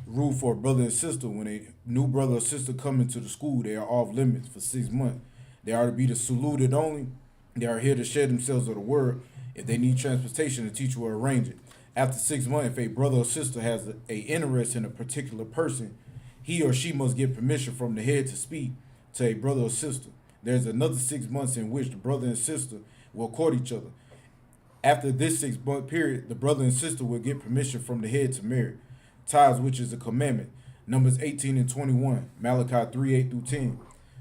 Rule for a brother and sister. When a new brother or sister come into the school, they are off limits for 6 months. They are to be the saluted only. They are here to share themselves of the word. If they need transportation, the teacher will arrange it. After 6 months, if a brother or sister has a interest in a particular person, he or she must get permission from the head to speak to a brother or sister. There's another 6 months in which the brother and sister will court each other. After this 6 month period, the brother and sister will get permission from the head to marry. Tithes, which is a commandment. Numbers 18 and 21. Malachi 3, 8 through 10.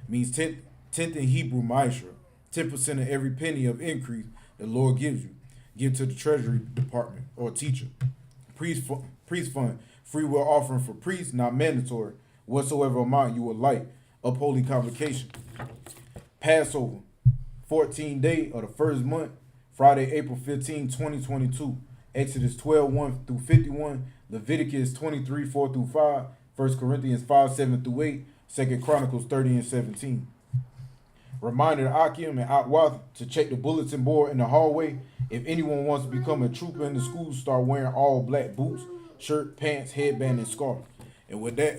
Means tenth in Hebrew, Maisha. 10% of every penny of increase the Lord gives you. Give to the treasury department or teacher. Priest fund. Free will offering for priests, not mandatory. Whatsoever amount you would like. Upholy convocation. Passover. 14th day of the first month. Friday, April 15, 2022. Exodus 12, 1 through 51. Leviticus 23, 4 through 5. 1 Corinthians 5, 7 through 8. 2 Chronicles 30 and 17. Reminder to Akim and Atwath to check the bulletin board in the hallway. If anyone wants to become a trooper in the school, start wearing all black boots, shirt, pants, headband, and scarf. And with that,